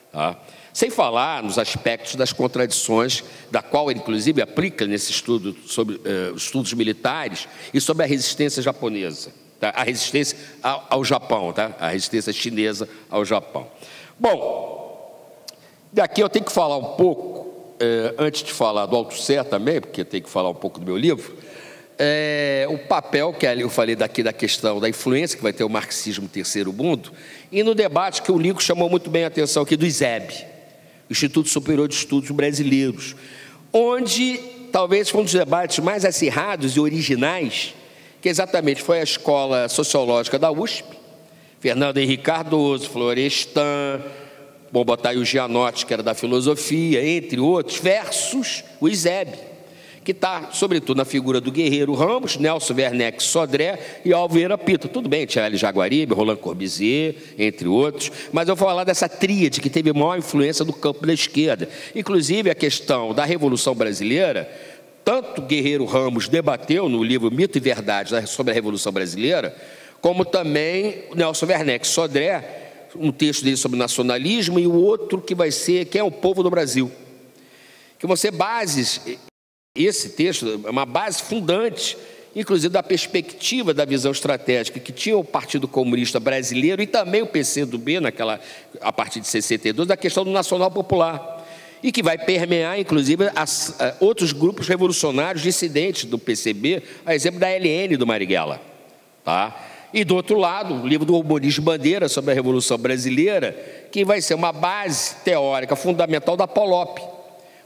tá? Sem falar nos aspectos das contradições, da qual ele, inclusive, aplica nesse estudo sobre estudos militares e sobre a resistência japonesa, tá? A resistência ao Japão, tá? A resistência chinesa ao Japão. Bom, daqui eu tenho que falar um pouco, antes de falar do Althusser também, porque eu tenho que falar um pouco do meu livro, o papel que eu falei daqui da questão da influência que vai ter o marxismo terceiro mundo, e no debate que o Lico chamou muito bem a atenção aqui do ISEB, Instituto Superior de Estudos Brasileiros, onde talvez foi um dos debates mais acirrados e originais, que exatamente foi a escola sociológica da USP, Fernando Henrique Cardoso, Florestan, vou botar aí o Gianotti, que era da filosofia, entre outros, versus o ISEB, que está, sobretudo, na figura do Guerreiro Ramos, Nelson Werneck Sodré e Alveira Pita. Tudo bem, Thierry Jaguaribe, Roland Corbusier, entre outros, mas eu vou falar dessa tríade que teve maior influência do campo da esquerda. Inclusive, a questão da Revolução Brasileira, tanto Guerreiro Ramos debateu no livro Mito e Verdade sobre a Revolução Brasileira, como também Nelson Werneck Sodré, um texto dele sobre nacionalismo, e o outro que vai ser Quem é o Povo do Brasil. Que você base, esse texto é uma base fundante, inclusive da perspectiva da visão estratégica que tinha o Partido Comunista Brasileiro e também o PCdoB, a partir de 62, da questão do nacional popular, e que vai permear, inclusive, outros grupos revolucionários dissidentes do PCB, a exemplo da LN do Marighella, tá? E, do outro lado, o livro do Muniz Bandeira sobre a Revolução Brasileira, que vai ser uma base teórica fundamental da POLOP,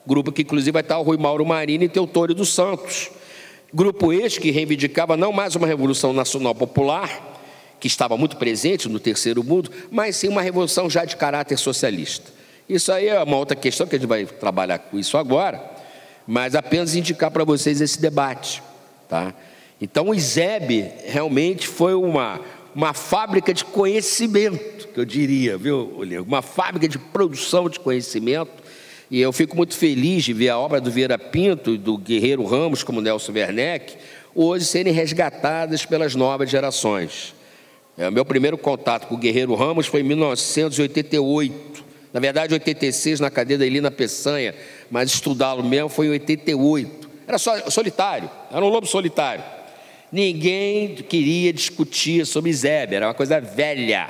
grupo que, inclusive, vai estar o Rui Mauro Marini e Teotônio dos Santos. Grupo este que reivindicava não mais uma revolução nacional popular, que estava muito presente no Terceiro Mundo, mas sim uma revolução já de caráter socialista. Isso aí é uma outra questão que a gente vai trabalhar com isso agora, mas apenas indicar para vocês esse debate, tá? Então, o ISEB realmente foi uma fábrica de conhecimento, que eu diria, viu, Olívio? Uma fábrica de produção de conhecimento, e eu fico muito feliz de ver a obra do Vieira Pinto e do Guerreiro Ramos, como Nelson Werneck, hoje serem resgatadas pelas novas gerações. O meu primeiro contato com o Guerreiro Ramos foi em 1988, na verdade, 86, na cadeia da Elina Peçanha, mas estudá-lo mesmo foi em 88. Era solitário, era um lobo solitário. Ninguém queria discutir sobre ISEB, era uma coisa velha,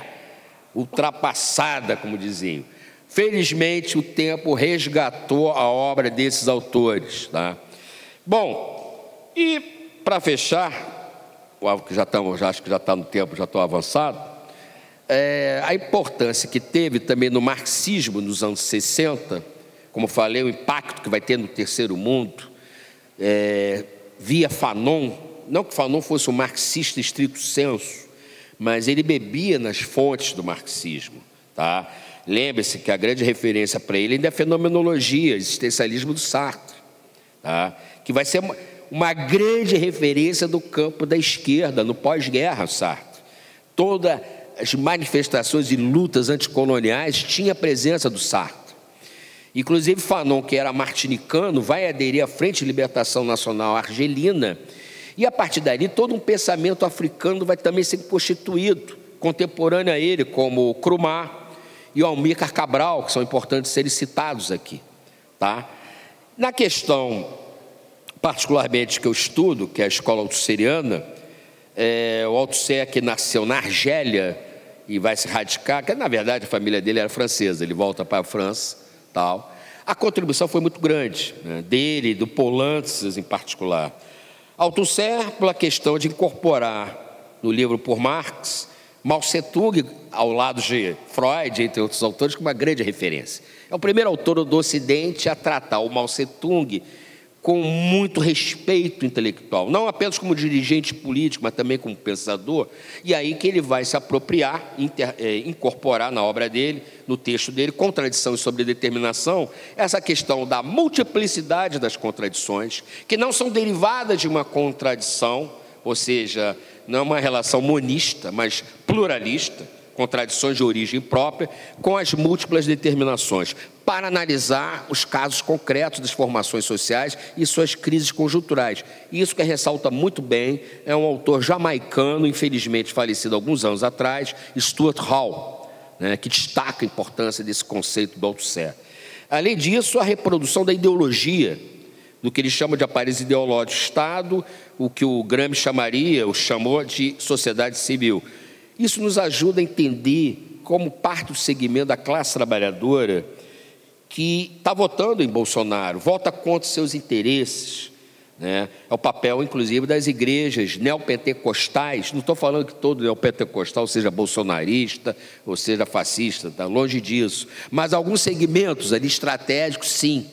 ultrapassada, como diziam. Felizmente, o tempo resgatou a obra desses autores, tá? Bom, e para fechar, acho que já está no tempo, já estou avançado, a importância que teve também no marxismo nos anos 60, como falei, o impacto que vai ter no Terceiro Mundo, via Fanon. Não que Fanon fosse um marxista estrito sensu, mas ele bebia nas fontes do marxismo, tá? Lembre-se que a grande referência para ele ainda é a fenomenologia, existencialismo do Sartre, tá? Que vai ser uma grande referência do campo da esquerda, no pós-guerra, Sartre. Todas as manifestações e lutas anticoloniais tinham a presença do Sartre. Inclusive, Fanon, que era martinicano, vai aderir à Frente de Libertação Nacional Argelina, e, a partir dali, todo um pensamento africano vai também ser constituído, contemporâneo a ele, como Krumah e o Almícar Cabral, que são importantes serem citados aqui, tá? Na questão, particularmente, que eu estudo, que é a escola altusseriana, o Althusser, que nasceu na Argélia e vai se radicar, que na verdade a família dele era francesa, ele volta para a França, tal. A contribuição foi muito grande, né, dele, do Poulantzas em particular. Althusser, pela questão de incorporar no livro por Marx, Mao Tse-tung, ao lado de Freud, entre outros autores, como uma grande referência. É o primeiro autor do Ocidente a tratar o Mao Tse-tung com muito respeito intelectual, não apenas como dirigente político, mas também como pensador, e aí que ele vai se apropriar, incorporar na obra dele, no texto dele, Contradição e Sobredeterminação, essa questão da multiplicidade das contradições, que não são derivadas de uma contradição, ou seja, não é uma relação monista, mas pluralista, contradições de origem própria, com as múltiplas determinações, para analisar os casos concretos das formações sociais e suas crises conjunturais. Isso que ressalta muito bem é um autor jamaicano, infelizmente falecido há alguns anos atrás, Stuart Hall, né, que destaca a importância desse conceito do Althusser. Além disso, a reprodução da ideologia, do que ele chama de aparelhos ideológicos do Estado, o que o Gramsci chamou de sociedade civil. Isso nos ajuda a entender como parte do segmento da classe trabalhadora que está votando em Bolsonaro, vota contra seus interesses, né? É o papel, inclusive, das igrejas neopentecostais. Não estou falando que todo neopentecostal seja bolsonarista ou seja fascista, está longe disso. Mas alguns segmentos ali estratégicos, sim,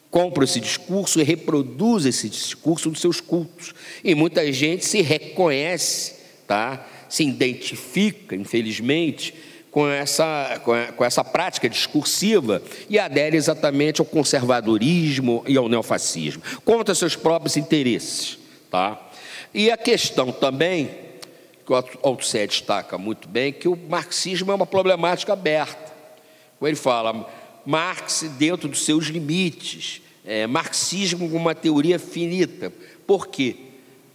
compram esse discurso e reproduzem esse discurso nos seus cultos. E muita gente se reconhece, tá? Se identifica, infelizmente, com essa prática discursiva e adere exatamente ao conservadorismo e ao neofascismo, contra seus próprios interesses. Tá? E a questão também, que o Althusser destaca muito bem, que o marxismo é uma problemática aberta. Ele fala, Marx dentro dos seus limites, marxismo com uma teoria finita. Por quê?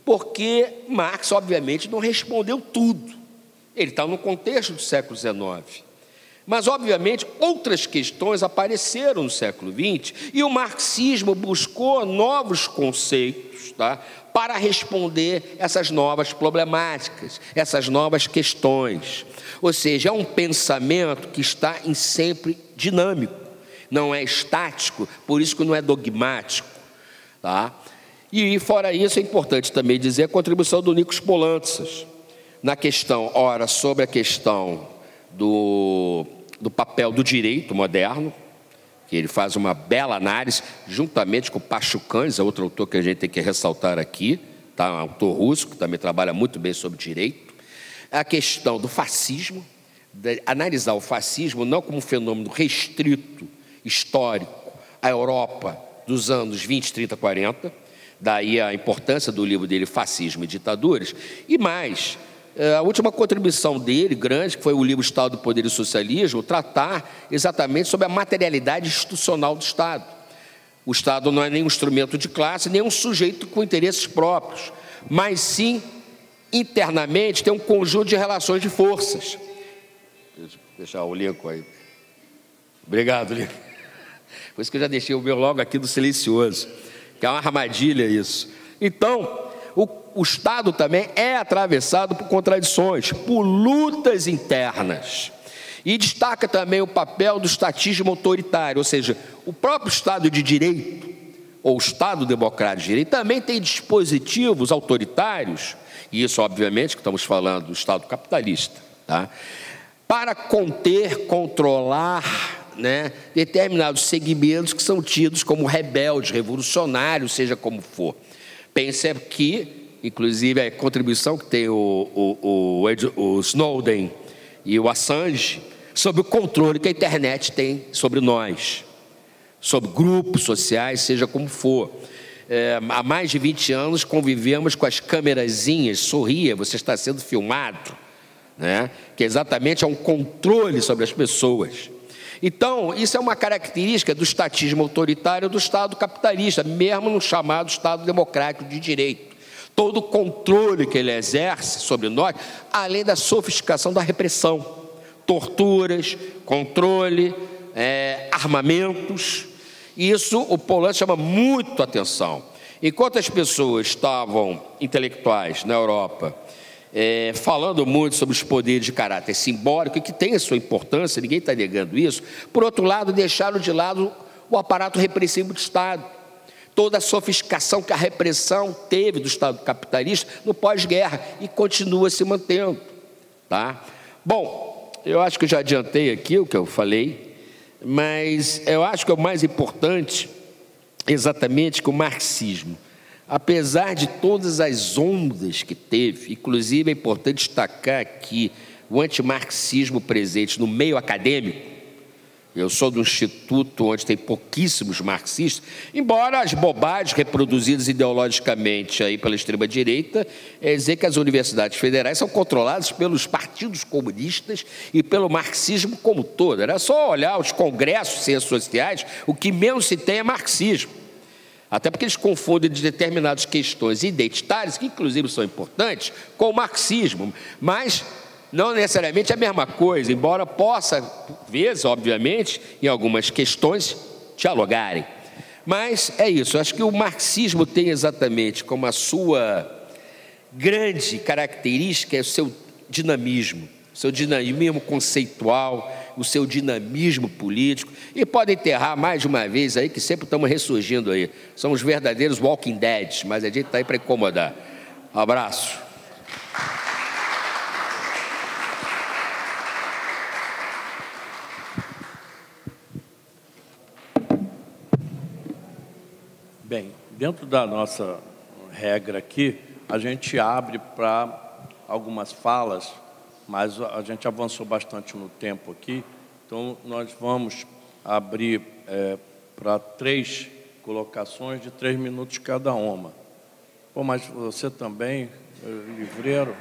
Porque Marx, obviamente, não respondeu tudo. Ele está no contexto do século XIX. Mas, obviamente, outras questões apareceram no século XX e o marxismo buscou novos conceitos, tá, para responder essas novas problemáticas, essas novas questões. Ou seja, é um pensamento que está em sempre dinâmico, não é estático, por isso que não é dogmático. Tá? E, fora isso, é importante também dizer a contribuição do Nikos Poulantzas, na questão, ora, sobre a questão do papel do direito moderno, que ele faz uma bela análise, juntamente com Pachucanes, outro autor que a gente tem que ressaltar aqui, tá? Um autor russo, que também trabalha muito bem sobre direito. A questão do fascismo, analisar o fascismo não como um fenômeno restrito, histórico, à Europa dos anos 20, 30, 40, daí a importância do livro dele, Fascismo e Ditaduras, e mais, a última contribuição dele, grande, que foi o livro Estado do Poder e Socialismo, tratar exatamente sobre a materialidade institucional do Estado. O Estado não é nem um instrumento de classe, nem um sujeito com interesses próprios, mas sim, internamente, tem um conjunto de relações de forças. Deixa eu deixar o Lincoln aí. Obrigado, Lincoln. Por isso que eu já deixei o meu logo aqui do silencioso, que é uma armadilha isso. Então, o Estado também é atravessado por contradições, por lutas internas. E destaca também o papel do estatismo autoritário, ou seja, o próprio Estado de Direito, ou Estado democrático de Direito, também tem dispositivos autoritários, e isso, obviamente, que estamos falando do Estado capitalista, tá? Para conter, controlar, né, determinados segmentos que são tidos como rebeldes, revolucionários, seja como for. Pense aqui, inclusive, a contribuição que tem o Snowden e o Assange sobre o controle que a internet tem sobre nós, sobre grupos sociais, seja como for. Há mais de 20 anos convivemos com as câmerazinhas, sorria, você está sendo filmado, né? Que exatamente é um controle sobre as pessoas. Então, isso é uma característica do estatismo autoritário do Estado capitalista, mesmo no chamado Estado democrático de direito. Todo o controle que ele exerce sobre nós, além da sofisticação da repressão, torturas, controle, armamentos. Isso o Poulantzas chama muito atenção. Enquanto as pessoas estavam, intelectuais na Europa, falando muito sobre os poderes de caráter simbólico, que tem a sua importância, ninguém está negando isso, por outro lado, deixaram de lado o aparato repressivo do Estado, toda a sofisticação que a repressão teve do Estado capitalista no pós-guerra e continua se mantendo. Tá? Bom, eu acho que eu já adiantei aqui o que eu falei, mas eu acho que é o mais importante exatamente que o marxismo, apesar de todas as ondas que teve, inclusive é importante destacar aqui o antimarxismo presente no meio acadêmico. Eu sou do instituto onde tem pouquíssimos marxistas, embora as bobagens reproduzidas ideologicamente aí pela extrema-direita dizer que as universidades federais são controladas pelos partidos comunistas e pelo marxismo como todo. Era só olhar os congressos de ciências sociais, o que menos se tem é marxismo. Até porque eles confundem de determinadas questões identitárias, que inclusive são importantes, com o marxismo, mas não necessariamente é a mesma coisa, embora possa, por vezes, obviamente, em algumas questões, dialogarem. Mas é isso, eu acho que o marxismo tem exatamente como a sua grande característica é o seu dinamismo conceitual, o seu dinamismo político, e podem enterrar mais de uma vez aí, que sempre estamos ressurgindo aí. Somos verdadeiros Walking Dead, mas a gente está aí para incomodar. Um abraço. Bem, dentro da nossa regra aqui, a gente abre para algumas falas mas a gente avançou bastante no tempo aqui, então nós vamos abrir para 3 colocações de 3 minutos cada uma. Pô, mas você também, livreiro,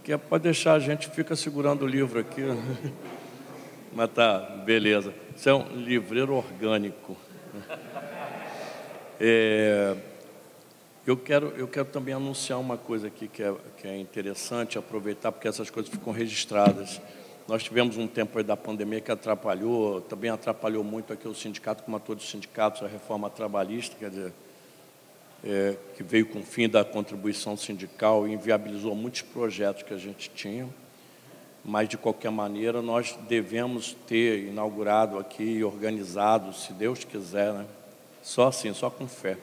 que pode deixar, a gente fica segurando o livro aqui. Mas tá, beleza. Você é um livreiro orgânico. Eu quero também anunciar uma coisa aqui que é interessante, aproveitar, porque essas coisas ficam registradas. Nós tivemos um tempo aí da pandemia que atrapalhou, também atrapalhou muito aqui o sindicato, como a todos os sindicatos, a reforma trabalhista, quer dizer, que veio com o fim da contribuição sindical e inviabilizou muitos projetos que a gente tinha. Mas, de qualquer maneira, nós devemos ter inaugurado aqui e organizado, se Deus quiser, né? Só assim, só com fé,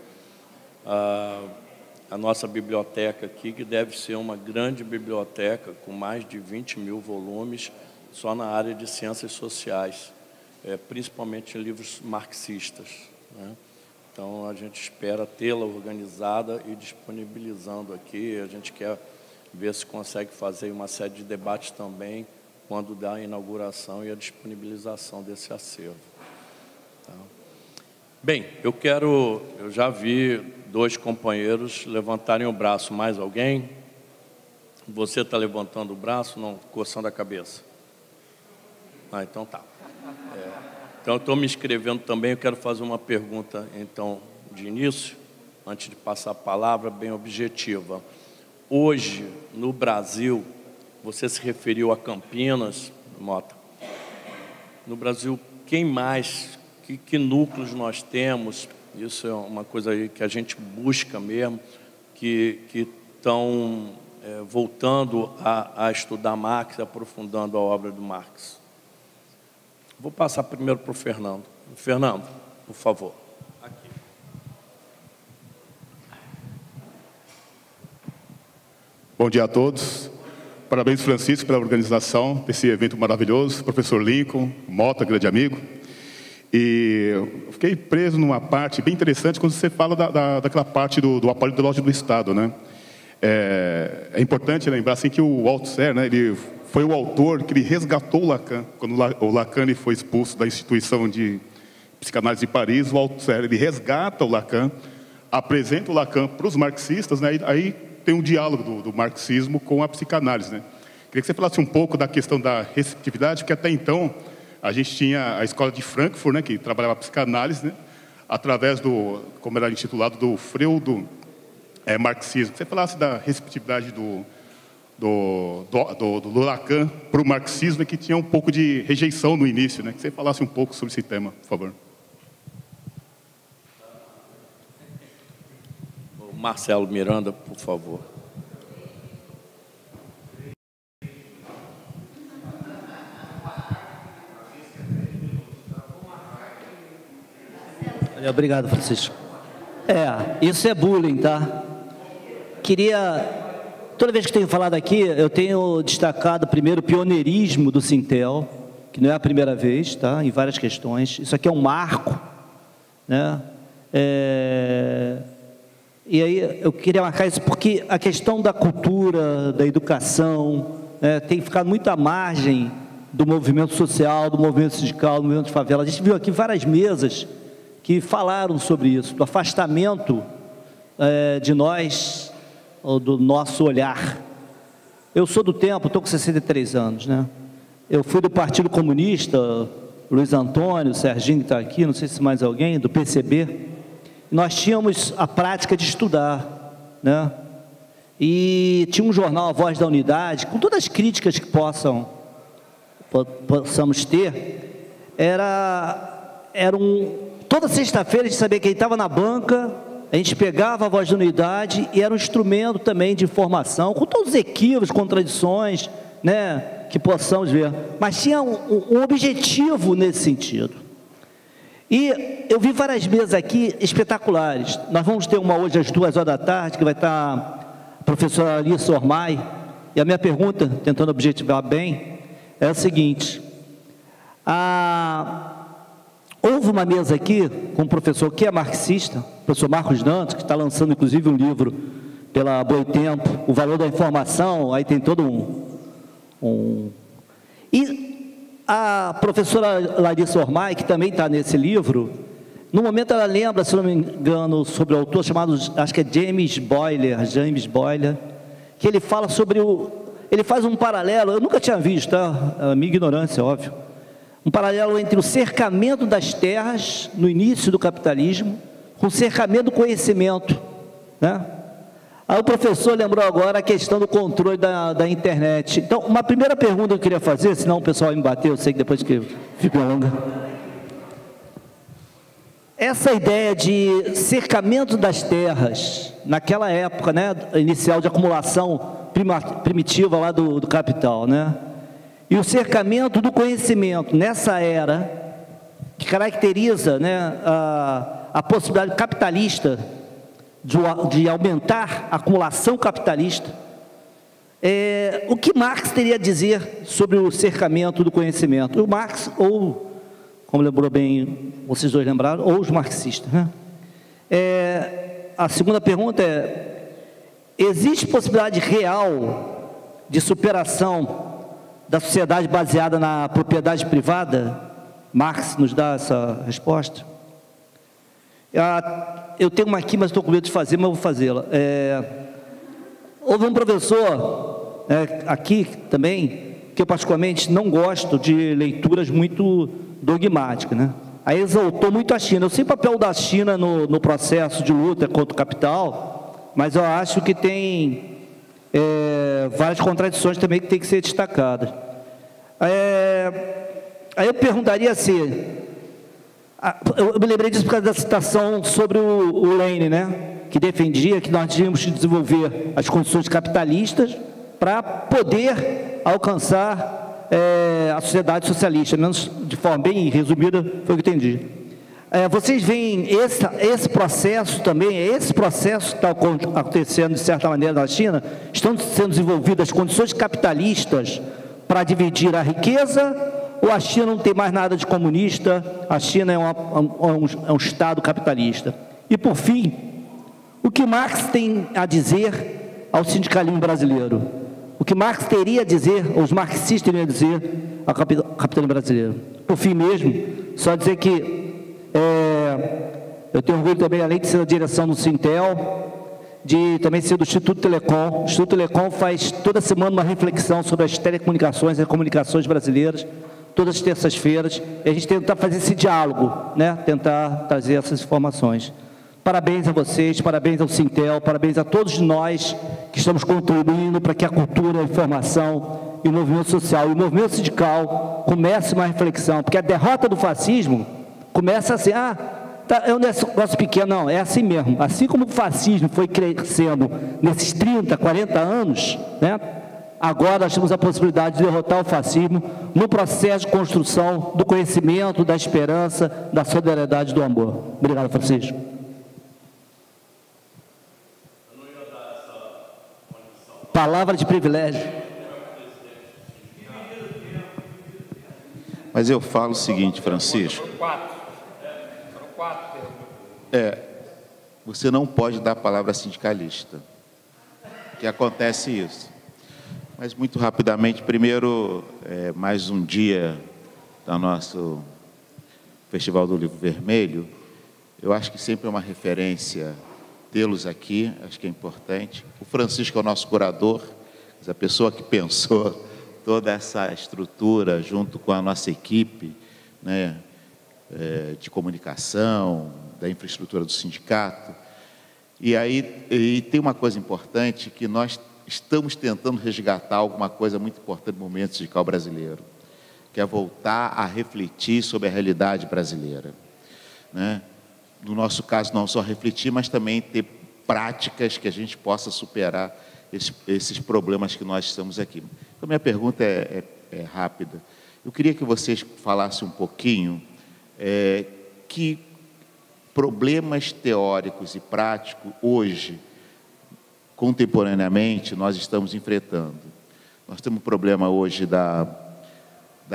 a nossa biblioteca aqui, que deve ser uma grande biblioteca com mais de 20 mil volumes só na área de ciências sociais, principalmente livros marxistas, né? Então, a gente espera tê-la organizada e disponibilizando aqui. A gente quer ver se consegue fazer uma série de debates também quando dá a inauguração e a disponibilização desse acervo. Tá? Bem, eu já vi 2 companheiros levantarem o braço. Mais alguém? Você está levantando o braço? Não, coçando a cabeça. Ah, então tá. Então, eu estou me inscrevendo também. Eu quero fazer uma pergunta, então, de início, antes de passar a palavra, bem objetiva. Hoje, no Brasil, você se referiu a Campinas, Mota. No Brasil, quem mais, que núcleos nós temos? Isso é uma coisa aí que a gente busca mesmo, que estão voltando a estudar Marx, aprofundando a obra do Marx. Vou passar primeiro para o Fernando. Fernando, por favor. Aqui. Bom dia a todos. Parabéns, Francisco, pela organização desse evento maravilhoso. Professor Lincoln, Mota, grande amigo. E eu fiquei preso numa parte bem interessante quando você fala daquela parte do apoio ideológico do Estado, né? É importante lembrar assim, que o Althusser, né, ele foi o autor que ele resgatou o Lacan. Quando o Lacan ele foi expulso da instituição de psicanálise de Paris, o Althusser ele resgata o Lacan, apresenta o Lacan para os marxistas, né? Aí tem um diálogo do marxismo com a psicanálise, né? Queria que você falasse um pouco da questão da receptividade, porque até então a gente tinha a escola de Frankfurt, né, que trabalhava a psicanálise, né, através como era intitulado, do Freudo marxismo. Que você falasse da receptividade do Lacan para o marxismo, que tinha um pouco de rejeição no início, né? Que você falasse um pouco sobre esse tema, por favor. O Marcelo Miranda, por favor. Obrigado, Francisco. Isso é bullying, tá? Toda vez que tenho falado aqui, eu tenho destacado primeiro o pioneirismo do Sintel, que não é a primeira vez, tá? Em várias questões. Isso aqui é um marco, né? E aí eu queria marcar isso porque a questão da cultura, da educação, tem ficado muito à margem do movimento social, do movimento sindical, do movimento de favela. A gente viu aqui várias mesas que falaram sobre isso, do afastamento de nós, ou do nosso olhar. Eu sou do tempo, estou com 63 anos, né? Eu fui do Partido Comunista, Luiz Antônio, Serginho que está aqui, não sei se mais alguém, do PCB. Nós tínhamos a prática de estudar, né? E tinha um jornal, A Voz da Unidade, com todas as críticas que possamos ter, toda sexta-feira a gente sabia quem estava na banca, a gente pegava A Voz da Unidade e era um instrumento também de informação, com todos os equívocos, contradições, né, que possamos ver, mas tinha um objetivo nesse sentido. E eu vi várias mesas aqui espetaculares. Nós vamos ter uma hoje às 2h da tarde, que vai estar a professora Alissa Ormai, e a minha pergunta, tentando objetivar bem, é a seguinte: houve uma mesa aqui com um professor que é marxista, o professor Marcos Dantas, que está lançando inclusive um livro pela Boitempo, O Valor da Informação, aí tem todo E a professora Larissa Ormai, que também está nesse livro, no momento ela lembra, se não me engano, sobre o autor chamado, acho que é James Boyle, que ele fala sobre ele faz um paralelo, eu nunca tinha visto, tá? A minha ignorância, óbvio, um paralelo entre o cercamento das terras, no início do capitalismo, com o cercamento do conhecimento, né? Aí o professor lembrou agora a questão do controle da internet. Então, uma primeira pergunta que eu queria fazer, senão o pessoal vai me bater, eu sei que depois que fica longa. Essa ideia de cercamento das terras, naquela época, né, inicial de acumulação primitiva lá do capital, né? E o cercamento do conhecimento nessa era, que caracteriza, né, a possibilidade capitalista de aumentar a acumulação capitalista, o que Marx teria a dizer sobre o cercamento do conhecimento? O Marx, ou, como lembrou bem, vocês dois lembraram, ou os marxistas, né? A segunda pergunta existe possibilidade real de superação da sociedade baseada na propriedade privada? Marx nos dá essa resposta. Eu tenho uma aqui, mas estou com medo de fazer, mas eu vou fazê-la. Houve um professor aqui também, que eu particularmente não gosto de leituras muito dogmáticas, né? Aí exaltou muito a China. Eu sei o papel da China no processo de luta contra o capital, mas eu acho que tem várias contradições também que tem que ser destacadas. Aí eu perguntaria assim, eu me lembrei disso por causa da citação sobre o Lenin, né, que defendia que nós tínhamos que desenvolver as condições capitalistas para poder alcançar a sociedade socialista, menos de forma bem resumida, foi o que eu entendi. Vocês veem esse processo também, esse processo que está acontecendo de certa maneira na China, estão sendo desenvolvidas as condições capitalistas para dividir a riqueza, ou a China não tem mais nada de comunista, a China é um Estado capitalista? E por fim, o que Marx tem a dizer ao sindicalismo brasileiro? O que Marx teria a dizer, ou os marxistas teriam a dizer ao capitalismo brasileiro? Por fim mesmo, só dizer que eu tenho orgulho também, além de ser da direção do Sintel, de também ser do Instituto Telecom. O Instituto Telecom faz toda semana uma reflexão sobre as telecomunicações e as comunicações brasileiras, todas as terças-feiras, e a gente tenta fazer esse diálogo, né? Tentar trazer essas informações. Parabéns a vocês, parabéns ao Sintel, parabéns a todos nós que estamos contribuindo para que a cultura, a informação e o movimento social e o movimento sindical comece uma reflexão, porque a derrota do fascismo começa assim, é um negócio pequeno, não, é assim mesmo. Assim como o fascismo foi crescendo nesses 30, 40 anos, né? Agora nós temos a possibilidade de derrotar o fascismo no processo de construção do conhecimento, da esperança, da solidariedade, do amor. Obrigado, Francisco. Palavra de privilégio. Mas eu falo o seguinte, Francisco. Você não pode dar a palavra sindicalista, que acontece isso. Mas muito rapidamente, primeiro, mais um dia do nosso Festival do Livro Vermelho. Eu acho que sempre é uma referência tê-los aqui, acho que é importante. O Francisco é o nosso curador, a pessoa que pensou toda essa estrutura junto com a nossa equipe, né, de comunicação, da infraestrutura do sindicato. E tem uma coisa importante, que nós estamos tentando resgatar alguma coisa muito importante no movimento sindical brasileiro, que é voltar a refletir sobre a realidade brasileira, né? No nosso caso, não só refletir, mas também ter práticas que a gente possa superar esses problemas que nós estamos aqui. Então, minha pergunta é rápida. Eu queria que vocês falassem um pouquinho que problemas teóricos e práticos hoje, contemporaneamente, nós estamos enfrentando. Nós temos um problema hoje da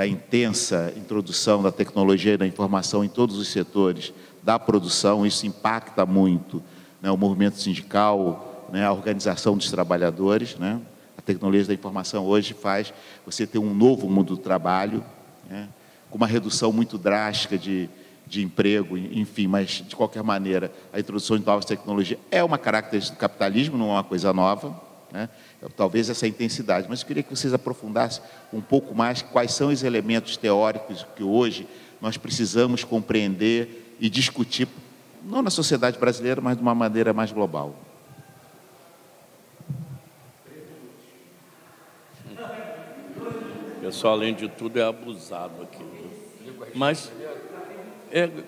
intensa introdução da tecnologia e da informação em todos os setores da produção. Isso impacta muito, né, o movimento sindical, né, a organização dos trabalhadores, né? A tecnologia da informação hoje faz você ter um novo mundo do trabalho, né, com uma redução muito drástica de emprego, enfim, mas, de qualquer maneira, a introdução de novas tecnologias é uma característica do capitalismo, não é uma coisa nova, né? Talvez essa intensidade, mas eu queria que vocês aprofundassem um pouco mais quais são os elementos teóricos que hoje nós precisamos compreender e discutir, não na sociedade brasileira, mas de uma maneira mais global. O pessoal, além de tudo, é abusado aqui. Mas,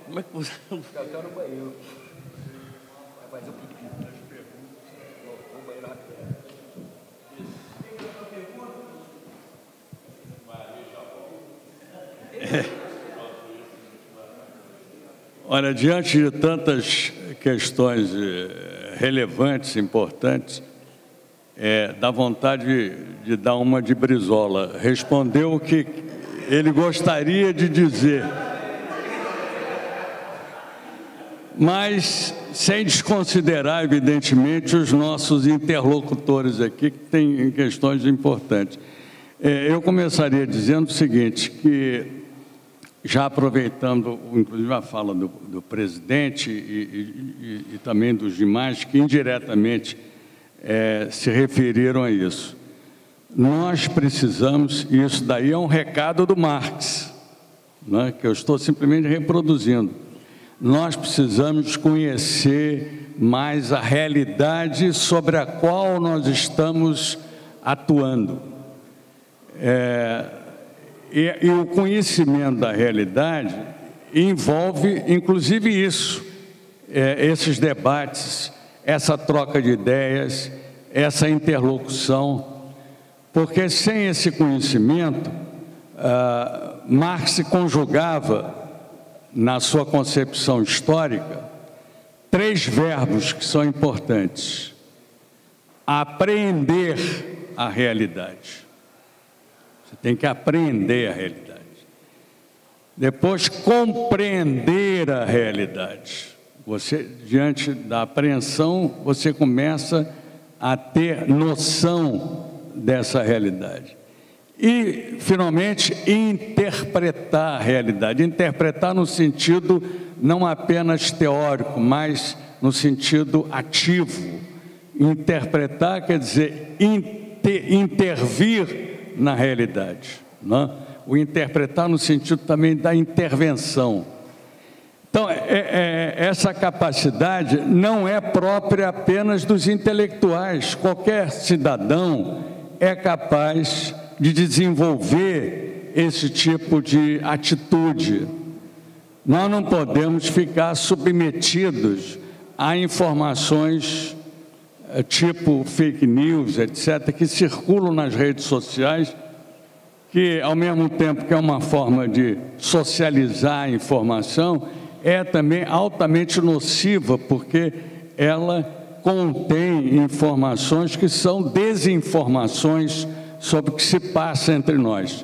como é que você... Eu quero no banheiro. Vai fazer o pipi. Vou banheiro rapidinho. Olha, diante de tantas questões relevantes, importantes, dá vontade de dar uma de Brizola. Respondeu o que ele gostaria de dizer, mas sem desconsiderar, evidentemente, os nossos interlocutores aqui, que têm questões importantes. Eu começaria dizendo o seguinte, que já aproveitando, inclusive, a fala do presidente e também dos demais, que indiretamente se referiram a isso. Nós precisamos, e isso daí é um recado do Marx, né, que eu estou simplesmente reproduzindo, nós precisamos conhecer mais a realidade sobre a qual nós estamos atuando. E o conhecimento da realidade envolve, inclusive, isso, esses debates, essa troca de ideias, essa interlocução, porque sem esse conhecimento, Marx conjugava, na sua concepção histórica, 3 verbos que são importantes: apreender a realidade. Você tem que aprender a realidade. Depois, compreender a realidade. Você, diante da apreensão, você começa a ter noção dessa realidade. E, finalmente, interpretar a realidade. Interpretar no sentido não apenas teórico, mas no sentido ativo. Interpretar quer dizer intervir na realidade, né? O interpretar no sentido também da intervenção. Então, essa capacidade não é própria apenas dos intelectuais. Qualquer cidadão é capaz de desenvolver esse tipo de atitude. Nós não podemos ficar submetidos a informações tipo fake news, etc., que circulam nas redes sociais, que, ao mesmo tempo que é uma forma de socializar a informação, é também altamente nociva, porque ela contém informações que são desinformações sobre o que se passa entre nós.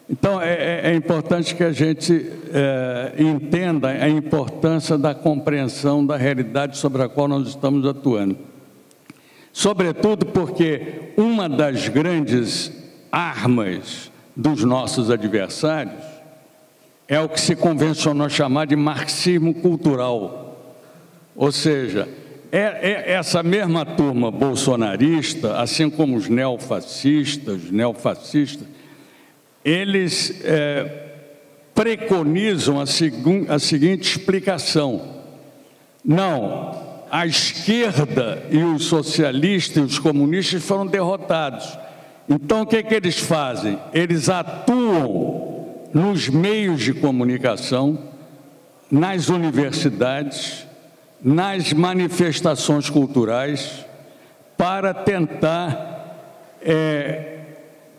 Então, é importante que a gente entenda a importância da compreensão da realidade sobre a qual nós estamos atuando. Sobretudo porque uma das grandes armas dos nossos adversários é o que se convencionou chamar de marxismo cultural. Ou seja, essa mesma turma bolsonarista, assim como os neofascistas, eles preconizam a seguinte explicação: não, a esquerda e os socialistas e os comunistas foram derrotados. Então, o que eles fazem? Eles atuam nos meios de comunicação, nas universidades, nas manifestações culturais, para tentar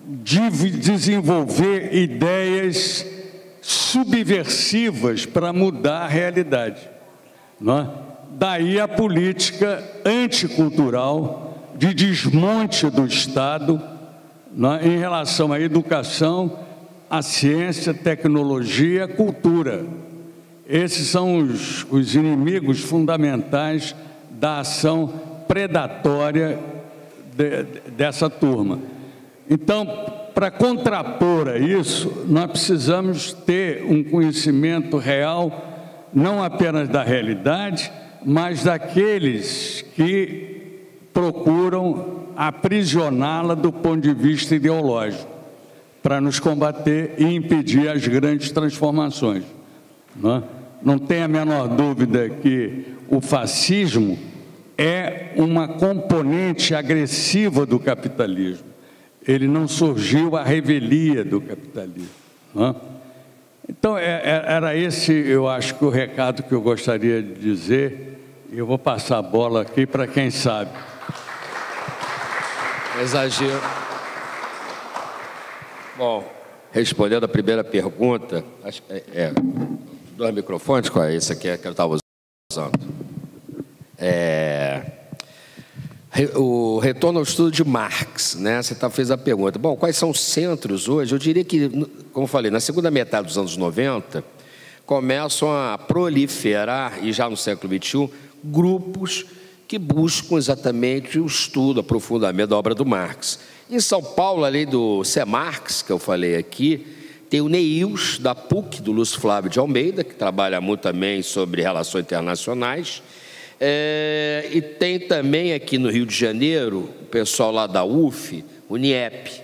desenvolver ideias subversivas para mudar a realidade, não é? Daí a política anticultural de desmonte do Estado, não é? Em relação à educação, à ciência, tecnologia, cultura. Esses são os inimigos fundamentais da ação predatória dessa turma. Então, para contrapor a isso, nós precisamos ter um conhecimento real, não apenas da realidade, mas daqueles que procuram aprisioná-la do ponto de vista ideológico, para nos combater e impedir as grandes transformações. Não tem a menor dúvida que o fascismo é uma componente agressiva do capitalismo. Ele não surgiu à revelia do capitalismo. Então, era esse, eu acho, que o recado que eu gostaria de dizer. Eu vou passar a bola aqui para quem sabe. Exagero. Bom, respondendo a primeira pergunta, acho que dois microfones, qual é esse aqui que eu estava usando? O retorno ao estudo de Marx, né? Você fez a pergunta. Bom, quais são os centros hoje? Eu diria que, como eu falei, na segunda metade dos anos 90, começam a proliferar, e já no século XXI, grupos que buscam exatamente o estudo, o aprofundamento da obra do Marx. Em São Paulo, além do CEMARX, que eu falei aqui, tem o NEIUS, da PUC, do Lúcio Flávio de Almeida, que trabalha muito também sobre relações internacionais. E tem também aqui no Rio de Janeiro, o pessoal lá da UF, o NIEP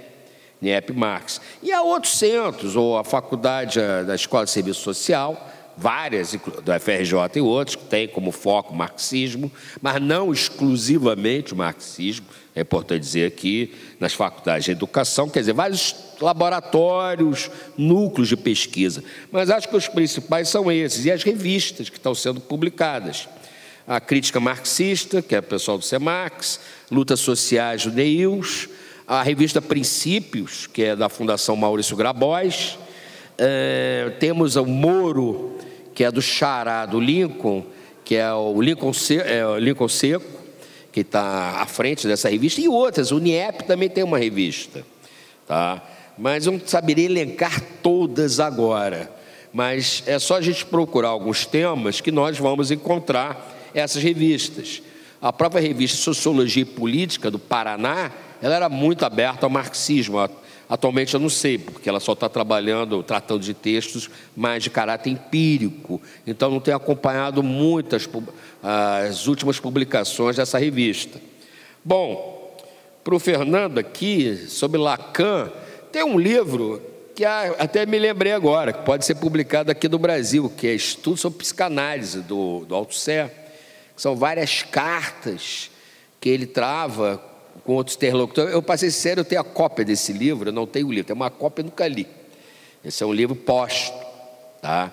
Marx. E há outros centros, ou a faculdade da Escola de Serviço Social, várias, do FRJ e outros, que têm como foco o marxismo, mas não exclusivamente o marxismo, é importante dizer aqui, nas faculdades de educação, quer dizer, vários laboratórios, núcleos de pesquisa. Mas acho que os principais são esses, e as revistas que estão sendo publicadas. A Crítica Marxista, que é o pessoal do CEMAX, Lutas Sociais do NEIUS, a revista Princípios, que é da Fundação Maurício Grabois, temos o Moro, que é do Xará do Lincoln, que é o Lincoln Seco, que está à frente dessa revista, e outras. O NIEP também tem uma revista, tá? Mas eu não saberia elencar todas agora, mas é só a gente procurar alguns temas que nós vamos encontrar essas revistas. A própria revista Sociologia e Política do Paraná, ela era muito aberta ao marxismo. Atualmente eu não sei, porque ela só está tratando de textos mais de caráter empírico. Então não tenho acompanhado muitas as últimas publicações dessa revista. Bom, para o Fernando aqui, sobre Lacan, tem um livro que até me lembrei agora, que pode ser publicado aqui no Brasil, que é Estudo sobre Psicanálise, do Althusser. São várias cartas que ele trava com outros interlocutores. Eu, para ser sincero, eu tenho a cópia desse livro, eu não tenho o livro, tem uma cópia, eu nunca li. Esse é um livro póstumo, tá?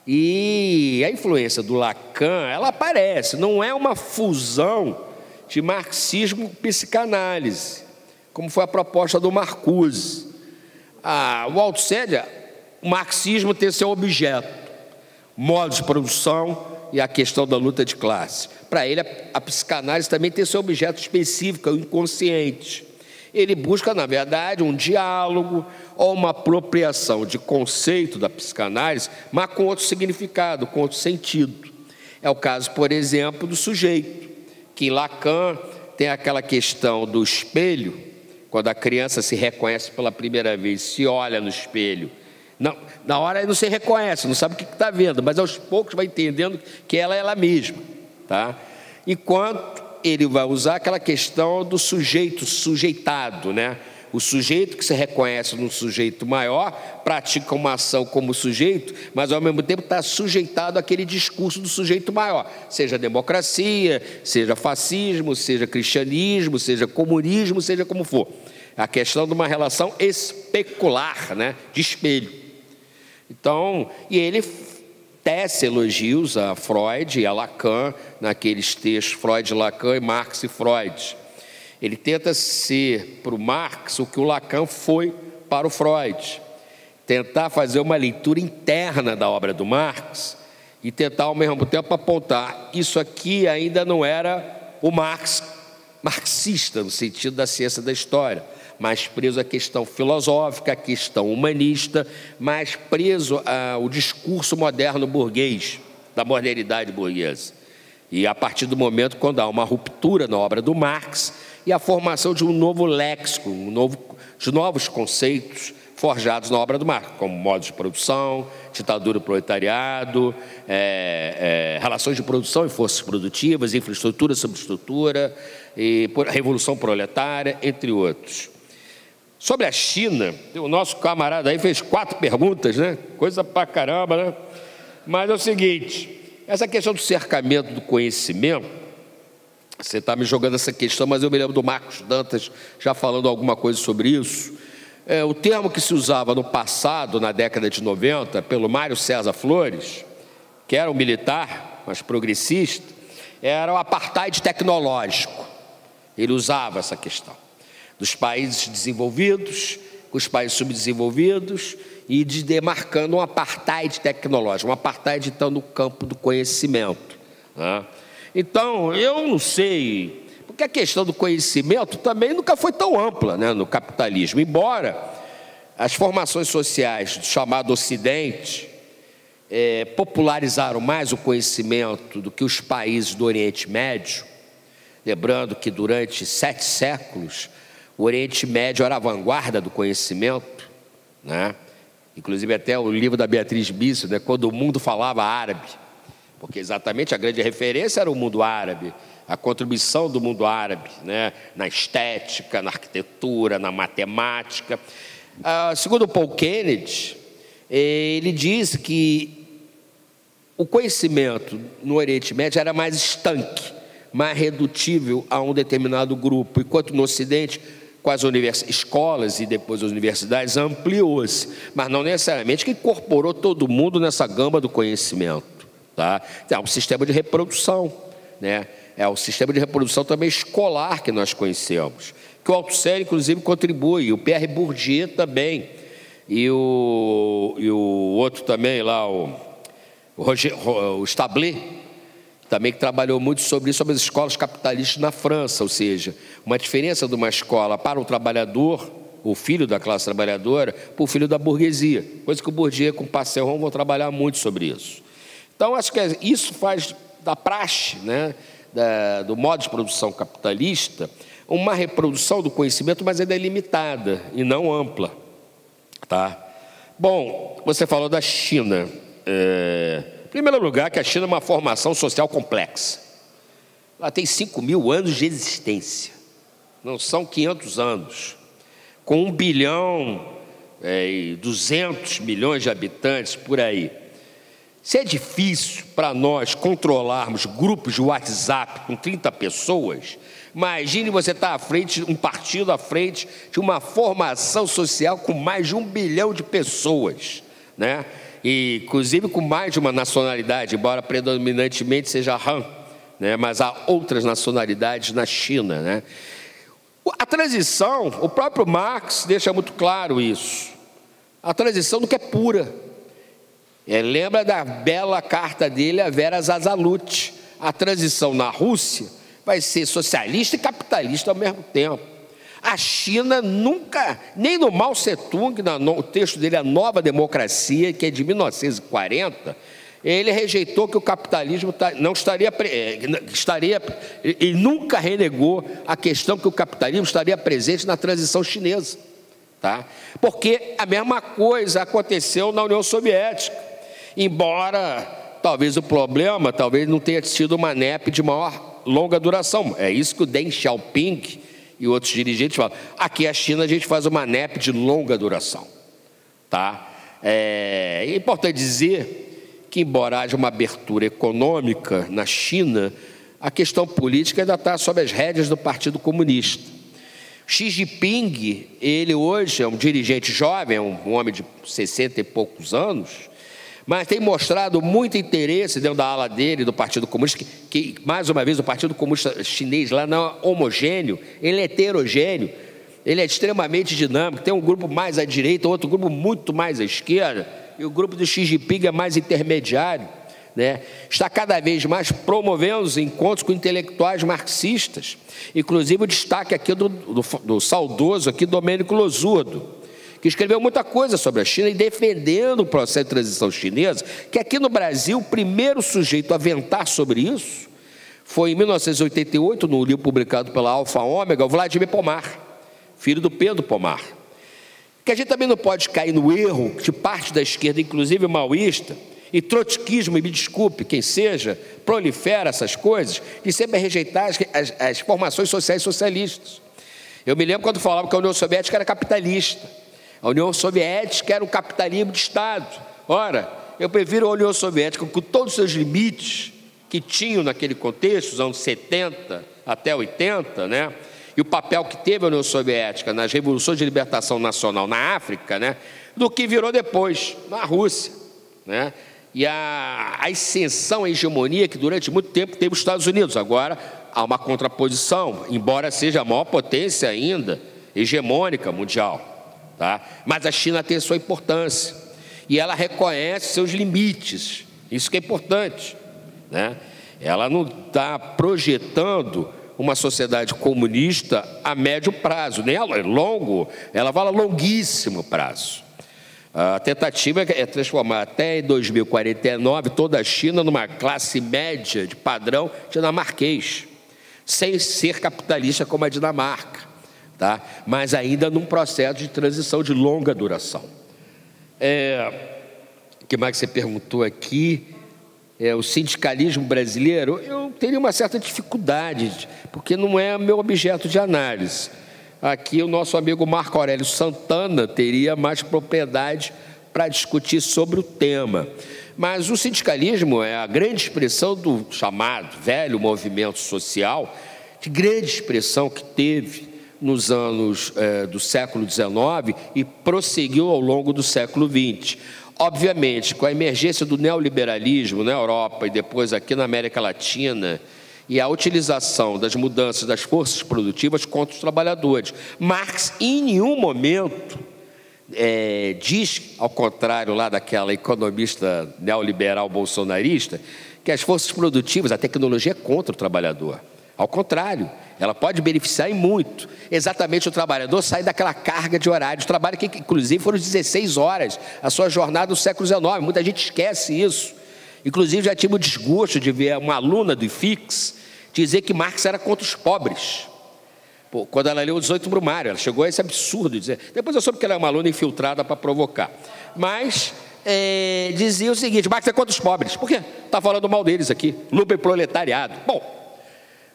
E a influência do Lacan, ela aparece, não é uma fusão de marxismo com psicanálise, como foi a proposta do Marcuse. O Althusser, o marxismo tem seu objeto, modo de produção e a questão da luta de classe. Para ele, a psicanálise também tem seu objeto específico, o inconsciente. Ele busca, na verdade, um diálogo ou uma apropriação de conceito da psicanálise, mas com outro significado, com outro sentido. É o caso, por exemplo, do sujeito, que em Lacan tem aquela questão do espelho, quando a criança se reconhece pela primeira vez, se olha no espelho. Não, na hora ele não se reconhece, não sabe o que está vendo, mas aos poucos vai entendendo que ela é ela mesma, tá? Enquanto ele vai usar aquela questão do sujeito sujeitado, né? O sujeito que se reconhece num sujeito maior, pratica uma ação como sujeito, mas ao mesmo tempo está sujeitado àquele discurso do sujeito maior, seja democracia, seja fascismo, seja cristianismo, seja comunismo, seja como for. A questão de uma relação especular, né? De espelho. Então, e ele tece elogios a Freud e a Lacan, naqueles textos Freud, Lacan e Marx e Freud. Ele tenta ser para o Marx o que o Lacan foi para o Freud. Tentar fazer uma leitura interna da obra do Marx e tentar ao mesmo tempo apontar, isso aqui ainda não era o Marx marxista, no sentido da ciência da história, mais preso à questão filosófica, à questão humanista, mais preso ao discurso moderno burguês, da modernidade burguesa. E a partir do momento quando há uma ruptura na obra do Marx e a formação de um novo léxico, de novos conceitos forjados na obra do Marx, como modos de produção, ditadura do proletariado, relações de produção e forças produtivas, infraestrutura, subestrutura, e revolução proletária, entre outros. Sobre a China, o nosso camarada aí fez 4 perguntas, né? Coisa pra caramba, né? Mas é o seguinte, essa questão do cercamento do conhecimento, você está me jogando essa questão, mas eu me lembro do Marcos Dantas já falando alguma coisa sobre isso. O termo que se usava no passado, na década de 90, pelo Mário César Flores, que era um militar, mas progressista, era o apartheid tecnológico. Ele usava essa questão dos países desenvolvidos com os países subdesenvolvidos e demarcando um apartheid tecnológico, um apartheid então no campo do conhecimento, né? Então, eu não sei, porque a questão do conhecimento também nunca foi tão ampla, né, no capitalismo, embora as formações sociais do chamado Ocidente popularizaram mais o conhecimento do que os países do Oriente Médio, lembrando que durante 7 séculos o Oriente Médio era a vanguarda do conhecimento, né? Inclusive até o livro da Beatriz Bisso, né, quando o mundo falava árabe, porque exatamente a grande referência era o mundo árabe, a contribuição do mundo árabe, né, na estética, na arquitetura, na matemática. Segundo Paul Kennedy, ele diz que o conhecimento no Oriente Médio era mais estanque, mais redutível a um determinado grupo, enquanto no Ocidente, com as escolas e depois as universidades, ampliou-se, mas não necessariamente que incorporou todo mundo nessa gama do conhecimento, tá? É um sistema de reprodução, né? É o sistema de reprodução também escolar que nós conhecemos, que o Althusser, inclusive, contribui, o Pierre Bourdieu também, e o outro também lá, o Stabler, também que trabalhou muito sobre isso, sobre as escolas capitalistas na França, ou seja, uma diferença de uma escola para o trabalhador, o filho da classe trabalhadora, para o filho da burguesia, coisa que o Bourdieu com o Passeron vão trabalhar muito sobre isso. Então, acho que isso faz da praxe, né, do modo de produção capitalista, uma reprodução do conhecimento, mas ainda é limitada e não ampla, tá? Bom, você falou da China. Em primeiro lugar, que a China é uma formação social complexa. Ela tem 5.000 anos de existência, não são 500 anos, com 1 bilhão e 200 milhões de habitantes, por aí. Se é difícil para nós controlarmos grupos de WhatsApp com 30 pessoas, imagine você estar à frente, um partido à frente de uma formação social com mais de 1 bilhão de pessoas, né? E, inclusive, com mais de uma nacionalidade, embora predominantemente seja Han, né? Mas há outras nacionalidades na China, né? A transição, o próprio Marx deixa muito claro isso, a transição nunca é pura. Lembra da bela carta dele a Vera Zazzalutti, a transição na Rússia vai ser socialista e capitalista ao mesmo tempo. A China nunca, nem no Mao Tse-tung, no texto dele A Nova Democracia, que é de 1940, ele rejeitou que o capitalismo não estaria, e nunca renegou a questão que o capitalismo estaria presente na transição chinesa, tá? Porque a mesma coisa aconteceu na União Soviética, embora talvez o problema não tenha sido uma NEP de longa duração. É isso que o Deng Xiaoping e outros dirigentes falam. Aqui a China a gente faz uma NEP de longa duração, tá? É importante dizer que, embora haja uma abertura econômica na China, a questão política ainda está sob as rédeas do Partido Comunista. Xi Jinping, ele hoje é um dirigente jovem, é um homem de 60 e poucos anos, mas tem mostrado muito interesse dentro da ala dele, do Partido Comunista, que mais uma vez, o Partido Comunista chinês lá não é homogêneo, ele é heterogêneo, ele é extremamente dinâmico, tem um grupo mais à direita, outro grupo muito mais à esquerda, e o grupo do Xi Jinping é mais intermediário, né? Está cada vez mais promovendo os encontros com intelectuais marxistas, inclusive o destaque aqui do saudoso aqui, Domênico Losurdo, que escreveu muita coisa sobre a China e defendendo o processo de transição chinesa, que aqui no Brasil o primeiro sujeito a aventar sobre isso foi em 1988, no livro publicado pela Alfa Ômega, o Vladimir Pomar, filho do Pedro Pomar. Que a gente também não pode cair no erro de parte da esquerda, inclusive maoísta, e trotskismo, e me desculpe quem seja, prolifera essas coisas, de sempre rejeitar as formações sociais socialistas. Eu me lembro quando falava que a União Soviética era capitalista. A União Soviética era um capitalismo de Estado. Ora, eu prefiro a União Soviética com todos os seus limites que tinham naquele contexto, os anos 70 até 80, né? E o papel que teve a União Soviética nas revoluções de libertação nacional na África, né? Do que virou depois, na Rússia, né? E a ascensão, a hegemonia que durante muito tempo teve os Estados Unidos. Agora há uma contraposição, embora seja a maior potência ainda, hegemônica mundial, tá? Mas a China tem sua importância e ela reconhece seus limites, isso que é importante, né? Ela não está projetando uma sociedade comunista a médio prazo, nem a longo, ela fala longuíssimo prazo. A tentativa é transformar até em 2049 toda a China numa classe média de padrão dinamarquês, sem ser capitalista como a Dinamarca, tá? Mas ainda num processo de transição de longa duração. O que mais você perguntou aqui? O sindicalismo brasileiro, eu teria uma certa dificuldade, porque não é meu objeto de análise. Aqui o nosso amigo Marco Aurélio Santana teria mais propriedade para discutir sobre o tema. Mas o sindicalismo é a grande expressão do chamado velho movimento social, de grande expressão que teve nos anos do século XIX e prosseguiu ao longo do século XX. Obviamente, com a emergência do neoliberalismo na Europa e depois aqui na América Latina, e a utilização das mudanças das forças produtivas contra os trabalhadores. Marx, em nenhum momento, diz, ao contrário lá daquela economista neoliberal bolsonarista, que as forças produtivas, a tecnologia é contra o trabalhador. Ao contrário, ela pode beneficiar em muito. Exatamente o trabalhador sai daquela carga de horário de trabalho, que inclusive foram 16 horas, a sua jornada no século XIX. Muita gente esquece isso. Inclusive, já tive o desgosto de ver uma aluna do IFIX dizer que Marx era contra os pobres. Pô, quando ela leu o 18 Brumário, ela chegou a esse absurdo de dizer. Depois eu soube que ela é uma aluna infiltrada para provocar. Mas dizia o seguinte: Marx é contra os pobres. Por quê? Está falando mal deles aqui. Lucro e proletariado. Bom,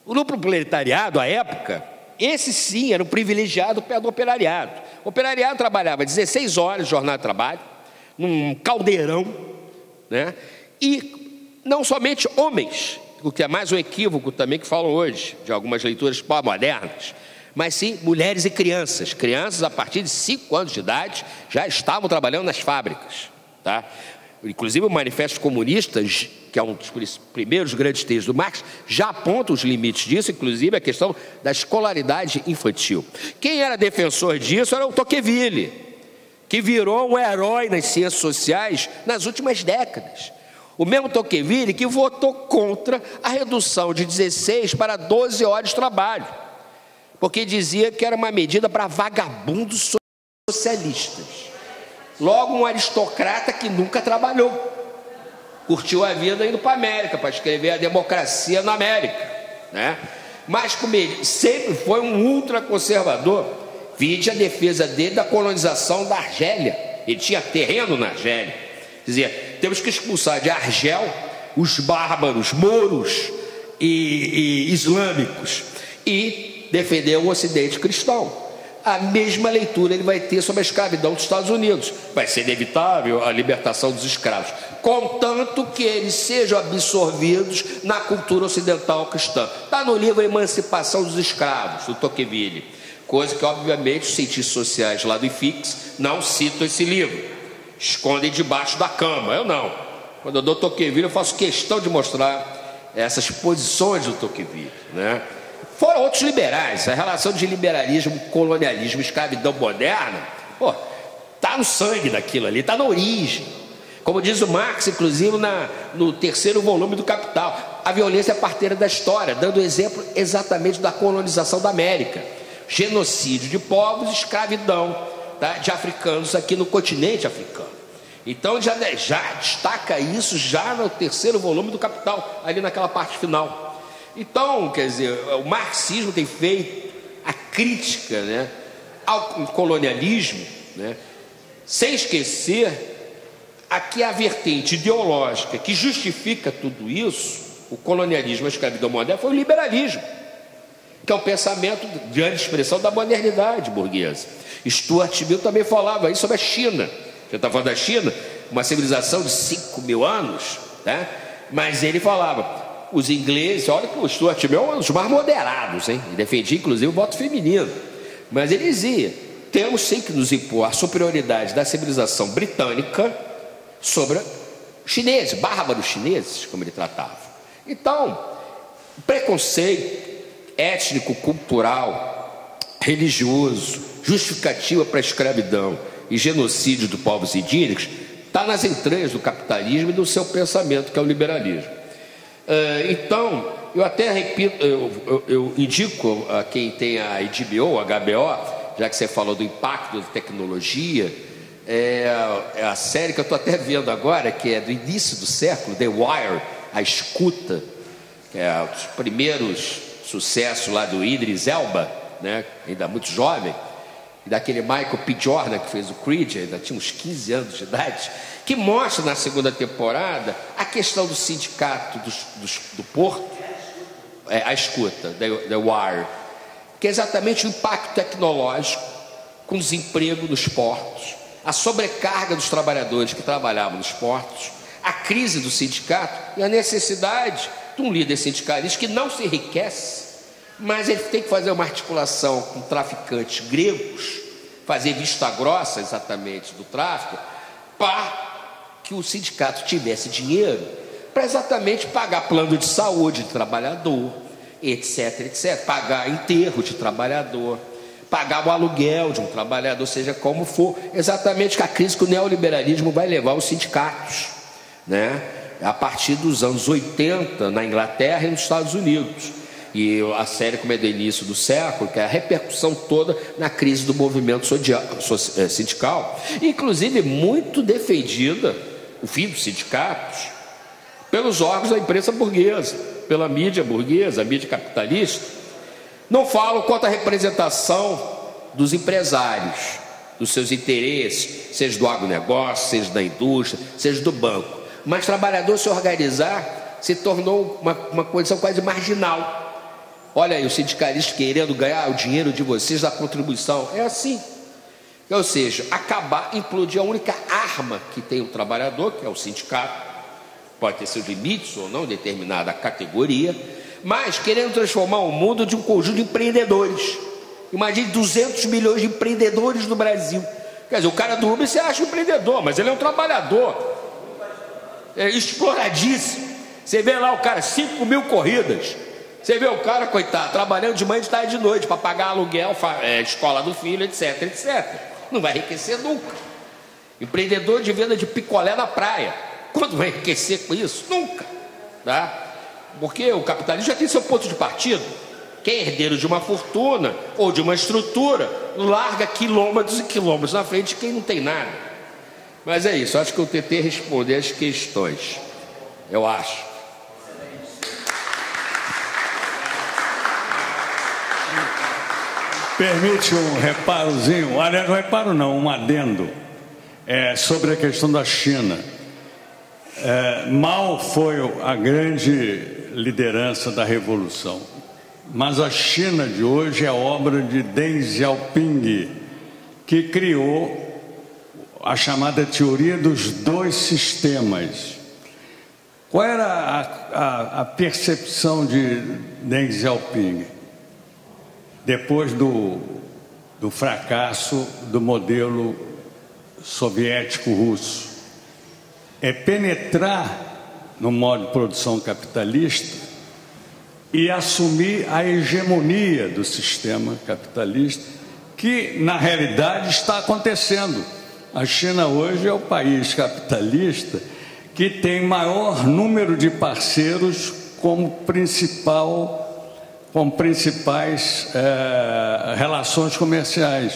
o lucro proletariado, à época, esse sim era um privilegiado perto do operariado. O operariado trabalhava 16 horas de jornada de trabalho, num caldeirão, né? E não somente homens, o que é mais um equívoco também que falam hoje, de algumas leituras pós-modernas, mas sim mulheres e crianças. Crianças, a partir de 5 anos de idade, já estavam trabalhando nas fábricas, tá? Inclusive o Manifesto Comunista, que é um dos primeiros grandes textos do Marx, já aponta os limites disso, inclusive a questão da escolaridade infantil. Quem era defensor disso era o Tocqueville, que virou um herói nas ciências sociais nas últimas décadas. O mesmo Tocqueville que votou contra a redução de 16 para 12 horas de trabalho, porque dizia que era uma medida para vagabundos socialistas. Logo, um aristocrata que nunca trabalhou, curtiu a vida indo para a América, para escrever A Democracia na América, né? Mas como ele sempre foi um ultraconservador, vide a defesa dele da colonização da Argélia. Ele tinha terreno na Argélia. Dizia, temos que expulsar de Argel os bárbaros, mouros e islâmicos e defender o Ocidente cristão. A mesma leitura ele vai ter sobre a escravidão dos Estados Unidos. Vai ser inevitável a libertação dos escravos, contanto que eles sejam absorvidos na cultura ocidental cristã. Está no livro Emancipação dos Escravos, do Tocqueville, coisa que, obviamente, os cientistas sociais lá do IFIX não citam esse livro. Escondem debaixo da cama. Eu não. Quando eu dou Tocqueville, eu faço questão de mostrar essas posições do Tocqueville, né? Fora outros liberais, a relação de liberalismo, colonialismo, escravidão moderna, pô, está no sangue daquilo ali, está na origem. Como diz o Marx, inclusive, no terceiro volume do Capital, a violência é parteira da história, dando exemplo exatamente da colonização da América. Genocídio de povos, escravidão, tá, de africanos aqui no continente africano. Então já destaca isso já no terceiro volume do Capital, ali naquela parte final. Então, quer dizer, o marxismo tem feito a crítica, né, ao colonialismo, né, sem esquecer aqui a vertente ideológica que justifica tudo isso. O colonialismo, a escravidão moderna, foi o liberalismo, que é um pensamento de grande expressão da modernidade burguesa. Stuart Mill também falava isso sobre a China. Você está falando da China, uma civilização de 5.000 anos, né? Mas ele falava, os ingleses, olha que o Stuart Mill é um dos mais moderados, hein? Ele defendia inclusive o voto feminino, mas ele dizia, temos sim que nos impor a superioridade da civilização britânica sobre chineses, bárbaros chineses, como ele tratava. Então, preconceito étnico, cultural, religioso, justificativa para a escravidão e genocídio dos povos indígenas está nas entranhas do capitalismo e do seu pensamento, que é o liberalismo. Então, eu até repito, eu indico a quem tem a HBO, a HBO, já que você falou do impacto da tecnologia, é a série que eu estou até vendo agora, que é do início do século, The Wire, A Escuta, que é os primeiros sucessos lá do Idris Elba, né, ainda muito jovem, e daquele Michael P. Jordan, que fez o Creed, ainda tinha uns 15 anos de idade, que mostra na segunda temporada a questão do sindicato do porto, A Escuta, The Wire, que é exatamente o impacto tecnológico com o desemprego nos portos, a sobrecarga dos trabalhadores que trabalhavam nos portos, a crise do sindicato e a necessidade de um líder sindicalista que não se enriquece, mas ele tem que fazer uma articulação com traficantes gregos, fazer vista grossa exatamente do tráfico, para que o sindicato tivesse dinheiro para exatamente pagar plano de saúde de trabalhador, etc, etc, pagar enterro de trabalhador, pagar o aluguel de um trabalhador, seja como for, exatamente a crise que o neoliberalismo vai levar os sindicatos, né? A partir dos anos 80 na Inglaterra e nos Estados Unidos. E a série, como é do início do século, que é a repercussão toda na crise do movimento sindical, inclusive muito defendida, o fim dos sindicatos, pelos órgãos da imprensa burguesa, pela mídia burguesa, a mídia capitalista. Não falo quanto à representação dos empresários, dos seus interesses, seja do agronegócio, seja da indústria, seja do banco. Mas trabalhador se organizar se tornou uma condição quase marginal. Olha aí, o sindicalista querendo ganhar o dinheiro de vocês da contribuição. É assim. Ou seja, acabar, implodir a única arma que tem o trabalhador, que é o sindicato. Pode ter seus limites ou não, em determinada categoria, mas querendo transformar o mundo de um conjunto de empreendedores. Imagine 200 milhões de empreendedores no Brasil. Quer dizer, o cara do Uber você acha um empreendedor, mas ele é um trabalhador. É exploradíssimo. Você vê lá o cara, 5.000 corridas. Você vê o cara, coitado, trabalhando de manhã, de tarde e de noite para pagar aluguel, escola do filho, etc, etc. Não vai enriquecer nunca. Empreendedor de venda de picolé na praia, quando vai enriquecer com isso? Nunca, tá? Porque o capitalismo já tem seu ponto de partida. Quem é herdeiro de uma fortuna ou de uma estrutura larga quilômetros e quilômetros na frente de quem não tem nada. Mas é isso, acho que eu tentei responder as questões, eu acho. Permite um reparozinho, aliás, não reparo não, um adendo, sobre a questão da China. Mao foi a grande liderança da revolução, mas a China de hoje é obra de Deng Xiaoping, que criou a chamada teoria dos dois sistemas. Qual era a percepção de Deng Xiaoping depois do fracasso do modelo soviético-russo? É penetrar no modo de produção capitalista e assumir a hegemonia do sistema capitalista, que na realidade está acontecendo. A China hoje é o país capitalista que tem maior número de parceiros como principais relações comerciais,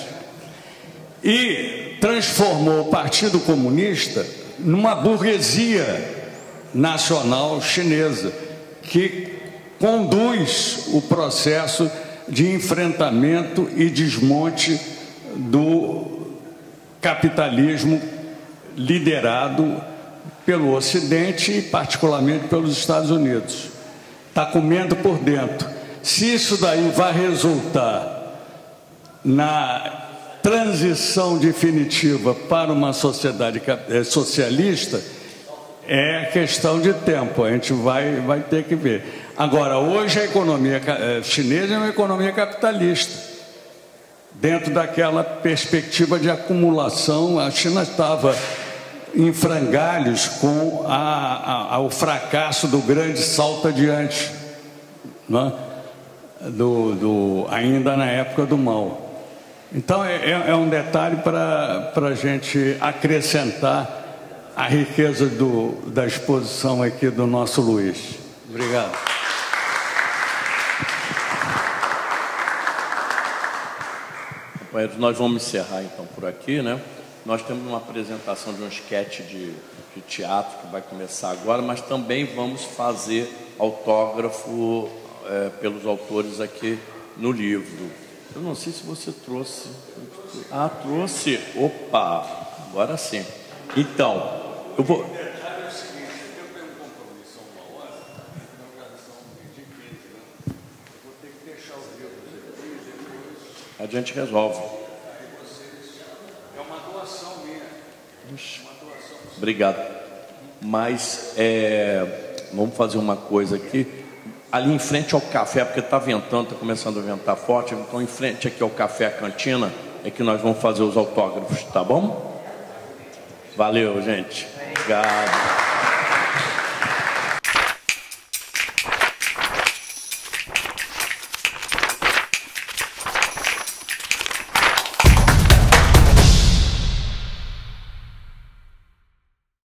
e transformou o Partido Comunista numa burguesia nacional chinesa, que conduz o processo de enfrentamento e desmonte do capitalismo liderado pelo Ocidente e particularmente pelos Estados Unidos. Está comendo por dentro. Se isso daí vai resultar na transição definitiva para uma sociedade socialista, é questão de tempo, a gente vai ter que ver. Agora, hoje a economia chinesa é uma economia capitalista. Dentro daquela perspectiva de acumulação, a China estava em frangalhos com o fracasso do grande salto adiante, né? Ainda na época do Mao. Então, é um detalhe para a gente acrescentar a riqueza da exposição aqui do nosso Luiz. Obrigado. Companheiros, nós vamos encerrar então por aqui, né? Nós temos uma apresentação de um esquete de teatro que vai começar agora, mas também vamos fazer autógrafo pelos autores aqui no livro. Eu não sei se você trouxe. Ah, trouxe. Opa, agora sim. Então, eu vou... A gente resolve. É uma doação minha. Obrigado. Mas vamos fazer uma coisa aqui. Ali em frente ao café, porque está ventando, está começando a ventar forte, então em frente aqui ao café, a cantina, é que nós vamos fazer os autógrafos, tá bom? Valeu, gente. Obrigado.